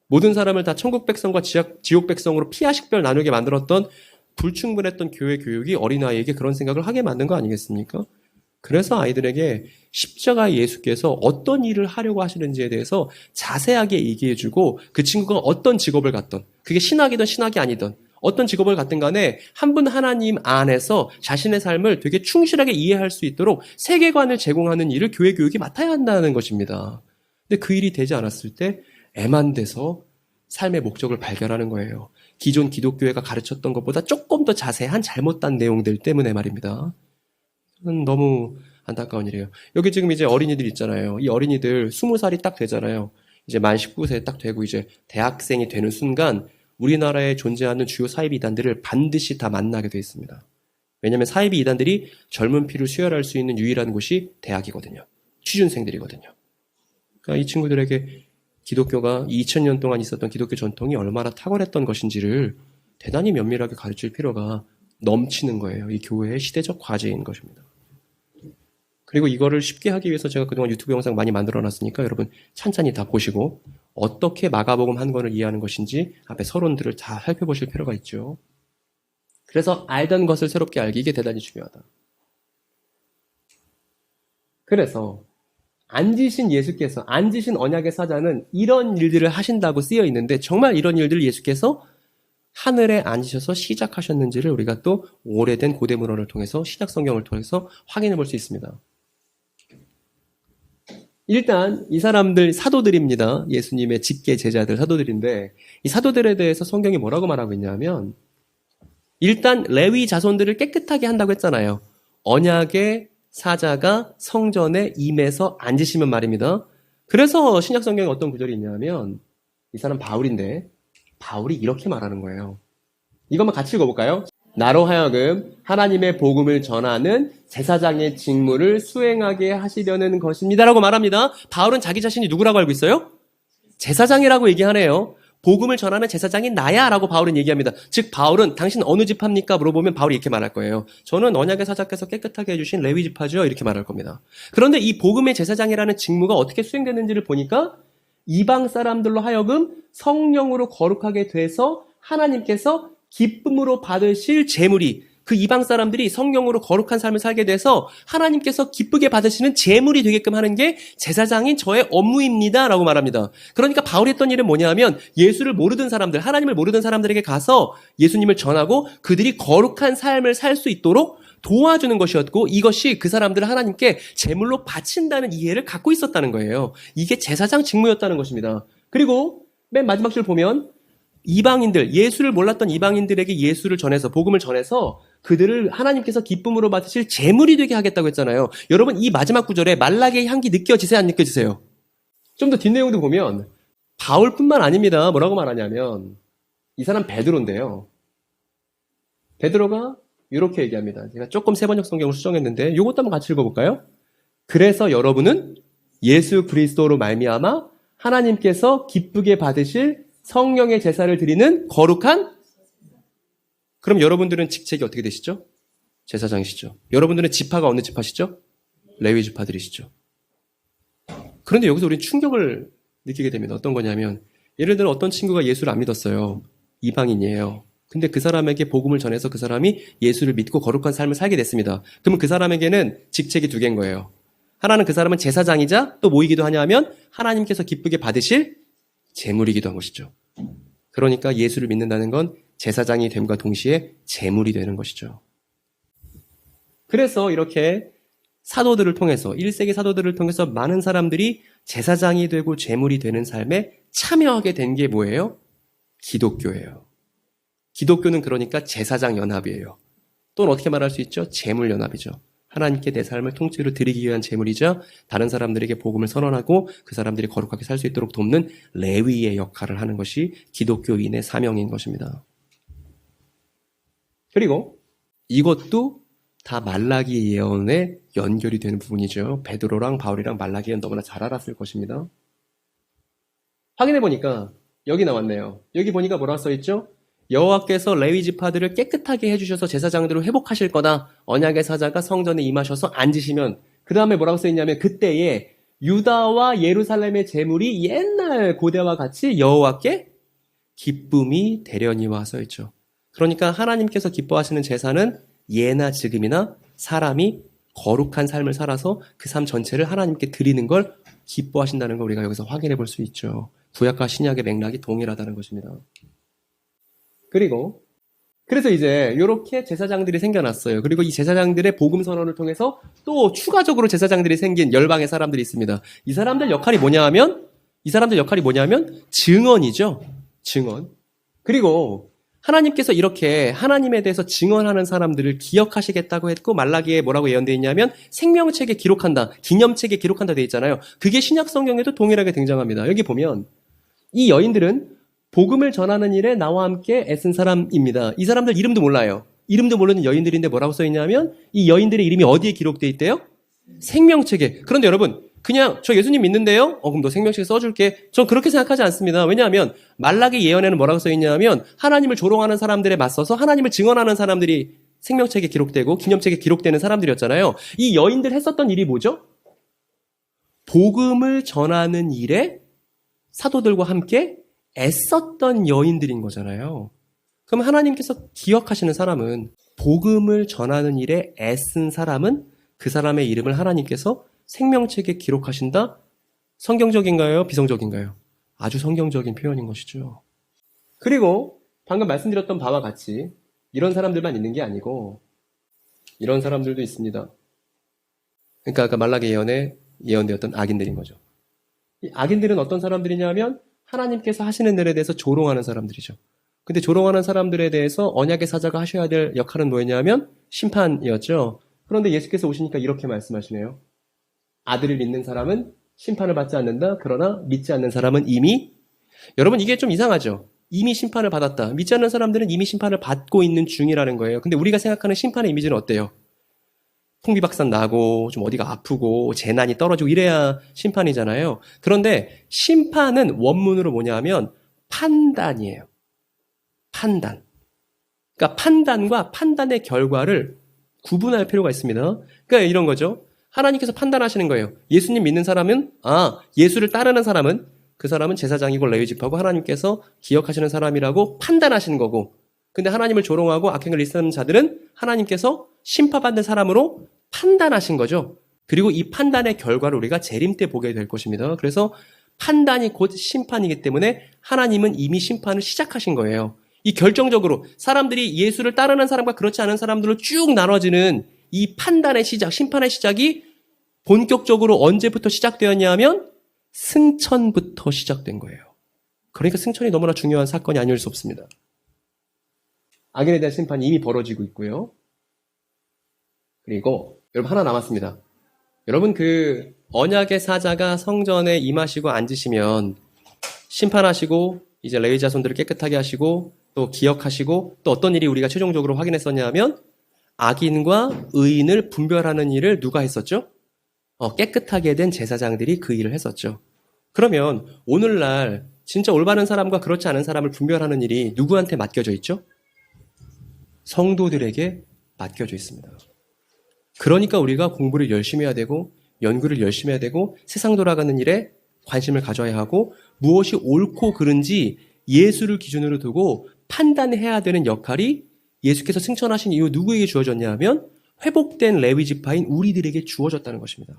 모든 사람을 다 천국 백성과 지옥 백성으로 피하식별 나누게 만들었던 불충분했던 교회 교육이 어린아이에게 그런 생각을 하게 만든 거 아니겠습니까? 그래서 아이들에게 십자가 예수께서 어떤 일을 하려고 하시는지에 대해서 자세하게 얘기해주고 그 친구가 어떤 직업을 갖던 그게 신학이든 신학이 아니든 어떤 직업을 갖든 간에 한 분 하나님 안에서 자신의 삶을 되게 충실하게 이해할 수 있도록 세계관을 제공하는 일을 교회 교육이 맡아야 한다는 것입니다. 근데 그 일이 되지 않았을 때 애만 돼서 삶의 목적을 발견하는 거예요. 기존 기독교회가 가르쳤던 것보다 조금 더 자세한 잘못된 내용들 때문에 말입니다. 너무 안타까운 일이에요. 여기 지금 이제 어린이들 있잖아요. 이 어린이들 20살이 딱 되잖아요. 이제 만 19세 딱 되고 이제 대학생이 되는 순간 우리나라에 존재하는 주요 사이비 이단들을 반드시 다 만나게 돼 있습니다. 왜냐하면 사이비 이단들이 젊은 피를 수혈할 수 있는 유일한 곳이 대학이거든요. 취준생들이거든요. 그러니까 이 친구들에게 기독교가 2000년 동안 있었던 기독교 전통이 얼마나 탁월했던 것인지를 대단히 면밀하게 가르칠 필요가 넘치는 거예요. 이 교회의 시대적 과제인 것입니다. 그리고 이거를 쉽게 하기 위해서 제가 그동안 유튜브 영상 많이 만들어놨으니까 여러분 찬찬히 다 보시고 어떻게 마가복음 한 권을 이해하는 것인지 앞에 서론들을 다 살펴보실 필요가 있죠. 그래서 알던 것을 새롭게 알기 이게 대단히 중요하다. 그래서 앉으신 예수께서 앉으신 언약의 사자는 이런 일들을 하신다고 쓰여 있는데 정말 이런 일들을 예수께서 하늘에 앉으셔서 시작하셨는지를 우리가 또 오래된 고대문헌을 통해서 신약 성경을 통해서 확인해 볼 수 있습니다. 일단 이 사람들 사도들입니다. 예수님의 직계 제자들 사도들인데 이 사도들에 대해서 성경이 뭐라고 말하고 있냐면 일단 레위 자손들을 깨끗하게 한다고 했잖아요. 언약의 사자가 성전에 임해서 앉으시면 말입니다. 그래서 신약 성경에 어떤 구절이 있냐면 이 사람 바울인데 바울이 이렇게 말하는 거예요. 이것만 같이 읽어볼까요? 나로 하여금 하나님의 복음을 전하는 제사장의 직무를 수행하게 하시려는 것입니다. 라고 말합니다. 바울은 자기 자신이 누구라고 알고 있어요? 제사장이라고 얘기하네요. 복음을 전하는 제사장이 나야 라고 바울은 얘기합니다. 즉 바울은 당신 어느 지파입니까? 물어보면 바울이 이렇게 말할 거예요. 저는 언약의 사자께서 깨끗하게 해주신 레위 지파죠. 이렇게 말할 겁니다. 그런데 이 복음의 제사장이라는 직무가 어떻게 수행되는지를 보니까 이방 사람들로 하여금 성령으로 거룩하게 돼서 하나님께서 기쁨으로 받으실 제물이, 그 이방 사람들이 성령으로 거룩한 삶을 살게 돼서 하나님께서 기쁘게 받으시는 제물이 되게끔 하는 게 제사장인 저의 업무입니다 라고 말합니다. 그러니까 바울이 했던 일은 뭐냐면 예수를 모르던 사람들, 하나님을 모르던 사람들에게 가서 예수님을 전하고 그들이 거룩한 삶을 살 수 있도록 도와주는 것이었고, 이것이 그 사람들을 하나님께 제물로 바친다는 이해를 갖고 있었다는 거예요. 이게 제사장 직무였다는 것입니다. 그리고 맨 마지막 줄 보면 이방인들, 예수를 몰랐던 이방인들에게 예수를 전해서, 복음을 전해서 그들을 하나님께서 기쁨으로 받으실 제물이 되게 하겠다고 했잖아요. 여러분, 이 마지막 구절에 말라기의 향기 느껴지세요? 안 느껴지세요? 좀 더 뒷내용도 보면 바울뿐만 아닙니다. 뭐라고 말하냐면 이 사람 베드로인데요. 베드로가 이렇게 얘기합니다. 제가 조금 세번역 성경을 수정했는데 이것도 한번 같이 읽어볼까요? 그래서 여러분은 예수 그리스도로 말미암아 하나님께서 기쁘게 받으실 성령의 제사를 드리는 거룩한, 그럼 여러분들은 직책이 어떻게 되시죠? 제사장이시죠. 여러분들은 지파가 어느 지파시죠? 레위 지파들이시죠. 그런데 여기서 우리는 충격을 느끼게 됩니다. 어떤 거냐면 예를 들어 어떤 친구가 예수를 안 믿었어요. 이방인이에요. 근데 그 사람에게 복음을 전해서 그 사람이 예수를 믿고 거룩한 삶을 살게 됐습니다. 그러면 그 사람에게는 직책이 두 개인 거예요. 하나는 그 사람은 제사장이자 또 뭐이기도 하냐면 하나님께서 기쁘게 받으실 제물이기도 한 것이죠. 그러니까 예수를 믿는다는 건 제사장이 됨과 동시에 제물이 되는 것이죠. 그래서 이렇게 사도들을 통해서, 1세기 사도들을 통해서 많은 사람들이 제사장이 되고 제물이 되는 삶에 참여하게 된 게 뭐예요? 기독교예요. 기독교는 그러니까 제사장 연합이에요. 또는 어떻게 말할 수 있죠? 제물 연합이죠. 하나님께 내 삶을 통째로 드리기 위한 제물이자 다른 사람들에게 복음을 선언하고 그 사람들이 거룩하게 살 수 있도록 돕는 레위의 역할을 하는 것이 기독교인의 사명인 것입니다. 그리고 이것도 다 말라기 예언에 연결이 되는 부분이죠. 베드로랑 바울이랑 말라기 예언 너무나 잘 알았을 것입니다. 확인해 보니까 여기 나왔네요. 여기 보니까 뭐라고 써있죠? 여호와께서 레위 지파들을 깨끗하게 해주셔서 제사장들을 회복하실 거다. 언약의 사자가 성전에 임하셔서 앉으시면, 그 다음에 뭐라고 써있냐면 그때에 유다와 예루살렘의 제물이 옛날 고대와 같이 여호와께 기쁨이 되려니와 써있죠. 그러니까 하나님께서 기뻐하시는 제사는 예나 지금이나 사람이 거룩한 삶을 살아서 그 삶 전체를 하나님께 드리는 걸 기뻐하신다는 걸 우리가 여기서 확인해 볼 수 있죠. 구약과 신약의 맥락이 동일하다는 것입니다. 그래서 이제 이렇게 제사장들이 생겨났어요. 그리고 이 제사장들의 복음 선언을 통해서 또 추가적으로 제사장들이 생긴 열방의 사람들이 있습니다. 이 사람들 역할이 뭐냐면 증언이죠. 증언. 그리고 하나님께서 이렇게 하나님에 대해서 증언하는 사람들을 기억하시겠다고 했고, 말라기에 뭐라고 예언되어 있냐면 생명책에 기록한다, 기념책에 기록한다 되어 있잖아요. 그게 신약 성경에도 동일하게 등장합니다. 여기 보면 이 여인들은 복음을 전하는 일에 나와 함께 애쓴 사람입니다. 이 사람들 이름도 몰라요. 이름도 모르는 여인들인데 뭐라고 써있냐면 이 여인들의 이름이 어디에 기록되어 있대요? 생명책에. 그런데 여러분, 그냥 저 예수님 믿는데요? 그럼 너 생명책에 써줄게. 전 그렇게 생각하지 않습니다. 왜냐하면 말라기 예언에는 뭐라고 써있냐면 하나님을 조롱하는 사람들에 맞서서 하나님을 증언하는 사람들이 생명책에 기록되고 기념책에 기록되는 사람들이었잖아요. 이 여인들 했었던 일이 뭐죠? 복음을 전하는 일에 사도들과 함께 애썼던 여인들인 거잖아요. 그럼 하나님께서 기억하시는 사람은, 복음을 전하는 일에 애쓴 사람은 그 사람의 이름을 하나님께서 생명책에 기록하신다? 성경적인가요? 비성적인가요? 아주 성경적인 표현인 것이죠. 그리고 방금 말씀드렸던 바와 같이 이런 사람들만 있는 게 아니고 이런 사람들도 있습니다. 그러니까 아까 말라기 예언에 예언되었던 악인들인 거죠. 이 악인들은 어떤 사람들이냐면 하나님께서 하시는 일에 대해서 조롱하는 사람들이죠. 근데 조롱하는 사람들에 대해서 언약의 사자가 하셔야 될 역할은 뭐였냐면 심판이었죠. 그런데 예수께서 오시니까 이렇게 말씀하시네요. 아들을 믿는 사람은 심판을 받지 않는다. 그러나 믿지 않는 사람은 이미, 여러분 이게 좀 이상하죠. 이미 심판을 받았다. 믿지 않는 사람들은 이미 심판을 받고 있는 중이라는 거예요. 근데 우리가 생각하는 심판의 이미지는 어때요? 풍비박산 나고 좀 어디가 아프고 재난이 떨어지고 이래야 심판이잖아요. 그런데 심판은 원문으로 뭐냐면 판단이에요. 판단. 그러니까 판단과 판단의 결과를 구분할 필요가 있습니다. 그러니까 이런 거죠. 하나님께서 판단하시는 거예요. 예수님 믿는 사람은, 예수를 따르는 사람은 그 사람은 제사장이고 레위 지파고 하나님께서 기억하시는 사람이라고 판단하시는 거고, 근데 하나님을 조롱하고 악행을 일삼는 자들은 하나님께서 심판받는 사람으로 판단하신 거죠. 그리고 이 판단의 결과를 우리가 재림 때 보게 될 것입니다. 그래서 판단이 곧 심판이기 때문에 하나님은 이미 심판을 시작하신 거예요. 이 결정적으로 사람들이 예수를 따르는 사람과 그렇지 않은 사람들로 쭉 나눠지는 이 판단의 시작, 심판의 시작이 본격적으로 언제부터 시작되었냐 하면 승천부터 시작된 거예요. 그러니까 승천이 너무나 중요한 사건이 아닐 수 없습니다. 악인에 대한 심판이 이미 벌어지고 있고요. 그리고 여러분 하나 남았습니다. 여러분 그 언약의 사자가 성전에 임하시고 앉으시면 심판하시고 이제 레위 자손들을 깨끗하게 하시고 또 기억하시고 또 어떤 일이 우리가 최종적으로 확인했었냐 하면 악인과 의인을 분별하는 일을 누가 했었죠? 깨끗하게 된 제사장들이 그 일을 했었죠. 그러면 오늘날 진짜 올바른 사람과 그렇지 않은 사람을 분별하는 일이 누구한테 맡겨져 있죠? 성도들에게 맡겨져 있습니다. 그러니까 우리가 공부를 열심히 해야 되고 연구를 열심히 해야 되고 세상 돌아가는 일에 관심을 가져야 하고 무엇이 옳고 그른지 예수를 기준으로 두고 판단해야 되는 역할이 예수께서 승천하신 이후 누구에게 주어졌냐 하면 회복된 레위 지파인 우리들에게 주어졌다는 것입니다.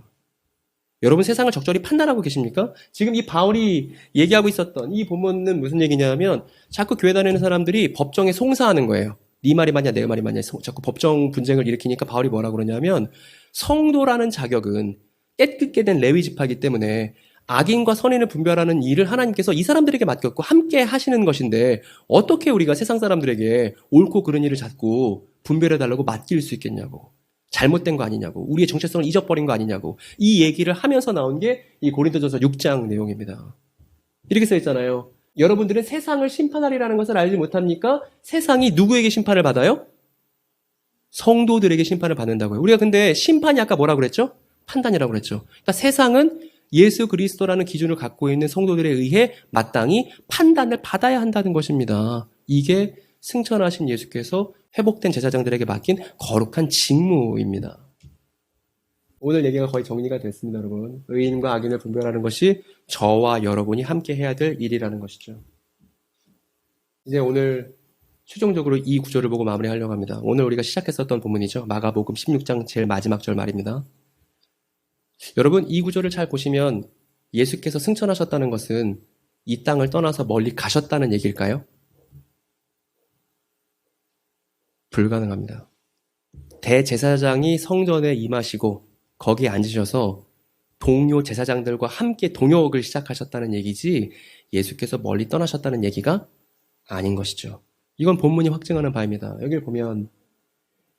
여러분 세상을 적절히 판단하고 계십니까? 지금 이 바울이 얘기하고 있었던 이 본문은 무슨 얘기냐 하면 자꾸 교회 다니는 사람들이 법정에 송사하는 거예요. 네 말이 맞냐 내 말이 맞냐 자꾸 법정 분쟁을 일으키니까 바울이 뭐라고 그러냐면 성도라는 자격은 깨끗게 된 레위 지파이기 때문에 악인과 선인을 분별하는 일을 하나님께서 이 사람들에게 맡겼고 함께 하시는 것인데 어떻게 우리가 세상 사람들에게 옳고 그른 일을 자꾸 분별해달라고 맡길 수 있겠냐고. 잘못된 거 아니냐고. 우리의 정체성을 잊어버린 거 아니냐고. 이 얘기를 하면서 나온 게 이 고린도전서 6장 내용입니다. 이렇게 써 있잖아요. 여러분들은 세상을 심판하리라는 것을 알지 못합니까? 세상이 누구에게 심판을 받아요? 성도들에게 심판을 받는다고요. 우리가 근데 심판이 아까 뭐라고 그랬죠? 판단이라고 그랬죠. 그러니까 세상은 예수 그리스도라는 기준을 갖고 있는 성도들에 의해 마땅히 판단을 받아야 한다는 것입니다. 이게 승천하신 예수께서 회복된 제사장들에게 맡긴 거룩한 직무입니다. 오늘 얘기가 거의 정리가 됐습니다, 여러분. 의인과 악인을 분별하는 것이 저와 여러분이 함께 해야 될 일이라는 것이죠. 이제 오늘 최종적으로 이 구절을 보고 마무리하려고 합니다. 오늘 우리가 시작했었던 본문이죠. 마가복음 16장 제일 마지막 절 말입니다. 여러분 이 구절을 잘 보시면 예수께서 승천하셨다는 것은 이 땅을 떠나서 멀리 가셨다는 얘기일까요? 불가능합니다. 대제사장이 성전에 임하시고 거기에 앉으셔서 동료 제사장들과 함께 동역을 시작하셨다는 얘기지 예수께서 멀리 떠나셨다는 얘기가 아닌 것이죠. 이건 본문이 확증하는 바입니다. 여기를 보면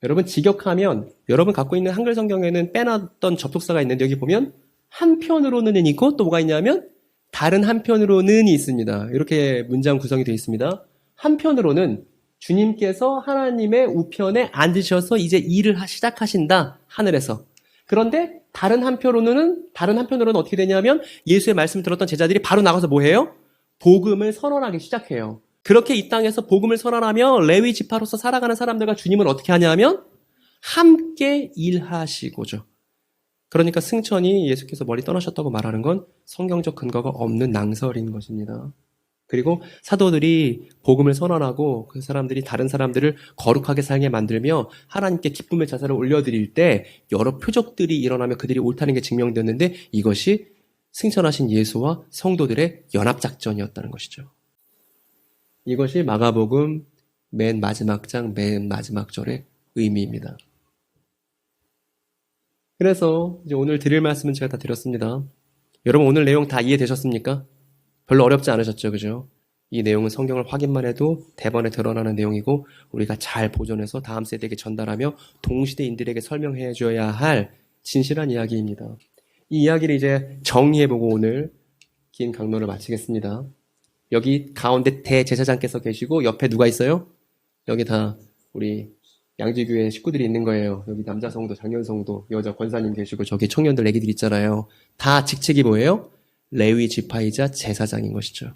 여러분 직역하면 여러분 갖고 있는 한글 성경에는 빼놨던 접속사가 있는데 여기 보면 한편으로는 있고 또 뭐가 있냐면 다른 한편으로는이 있습니다. 이렇게 문장 구성이 되어 있습니다. 한편으로는 주님께서 하나님의 우편에 앉으셔서 이제 일을 시작하신다. 하늘에서. 그런데 다른 한편으로는 어떻게 되냐면 예수의 말씀을 들었던 제자들이 바로 나가서 뭐 해요? 복음을 선언하기 시작해요. 그렇게 이 땅에서 복음을 선언하며 레위 지파로서 살아가는 사람들과 주님은 어떻게 하냐면 함께 일하시고죠. 그러니까 승천이 예수께서 멀리 떠나셨다고 말하는 건 성경적 근거가 없는 낭설인 것입니다. 그리고 사도들이 복음을 선언하고 그 사람들이 다른 사람들을 거룩하게 살게 만들며 하나님께 기쁨의 자세를 올려드릴 때 여러 표적들이 일어나며 그들이 옳다는 게 증명되었는데 이것이 승천하신 예수와 성도들의 연합작전이었다는 것이죠. 이것이 마가복음 맨 마지막 장, 맨 마지막 절의 의미입니다. 그래서 이제 오늘 드릴 말씀은 제가 다 드렸습니다. 여러분 오늘 내용 다 이해되셨습니까? 별로 어렵지 않으셨죠, 그죠? 이 내용은 성경을 확인만 해도 대번에 드러나는 내용이고 우리가 잘 보존해서 다음 세대에게 전달하며 동시대인들에게 설명해 줘야 할 진실한 이야기입니다. 이 이야기를 이제 정리해보고 오늘 긴 강론을 마치겠습니다. 여기 가운데 대제사장께서 계시고 옆에 누가 있어요? 여기 다 우리 양지교회 식구들이 있는 거예요. 여기 남자 성도, 장년 성도, 여자 권사님 계시고 저기 청년들 애기들 있잖아요. 다 직책이 뭐예요? 레위 지파이자 제사장인 것이죠.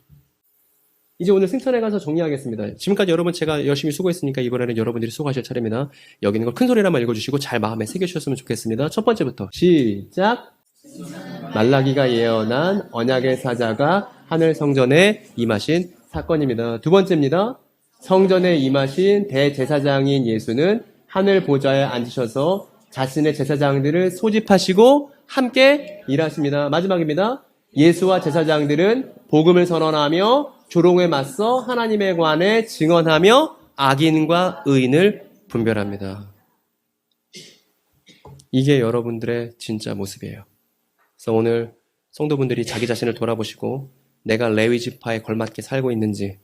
이제 오늘 승천에 가서 정리하겠습니다. 지금까지 여러분 제가 열심히 수고했으니까 이번에는 여러분들이 수고하실 차례입니다. 여기 있는 걸 큰 소리로 한번 읽어주시고 잘 마음에 새겨주셨으면 좋겠습니다. 첫 번째부터 시작. 말라기가 예언한 언약의 사자가 하늘 성전에 임하신 사건입니다. 두 번째입니다. 성전에 임하신 대제사장인 예수는 하늘 보좌에 앉으셔서 자신의 제사장들을 소집하시고 함께 일하십니다. 마지막입니다. 예수와 제사장들은 복음을 선언하며 조롱에 맞서 하나님에 관해 증언하며 악인과 의인을 분별합니다. 이게 여러분들의 진짜 모습이에요. 그래서 오늘 성도분들이 자기 자신을 돌아보시고 내가 레위 지파에 걸맞게 살고 있는지,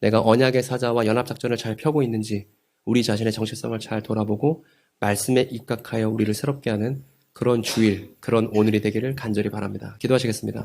내가 언약의 사자와 연합작전을 잘 펴고 있는지 우리 자신의 정체성을 잘 돌아보고 말씀에 입각하여 우리를 새롭게 하는 그런 주일, 그런 오늘이 되기를 간절히 바랍니다. 기도하시겠습니다.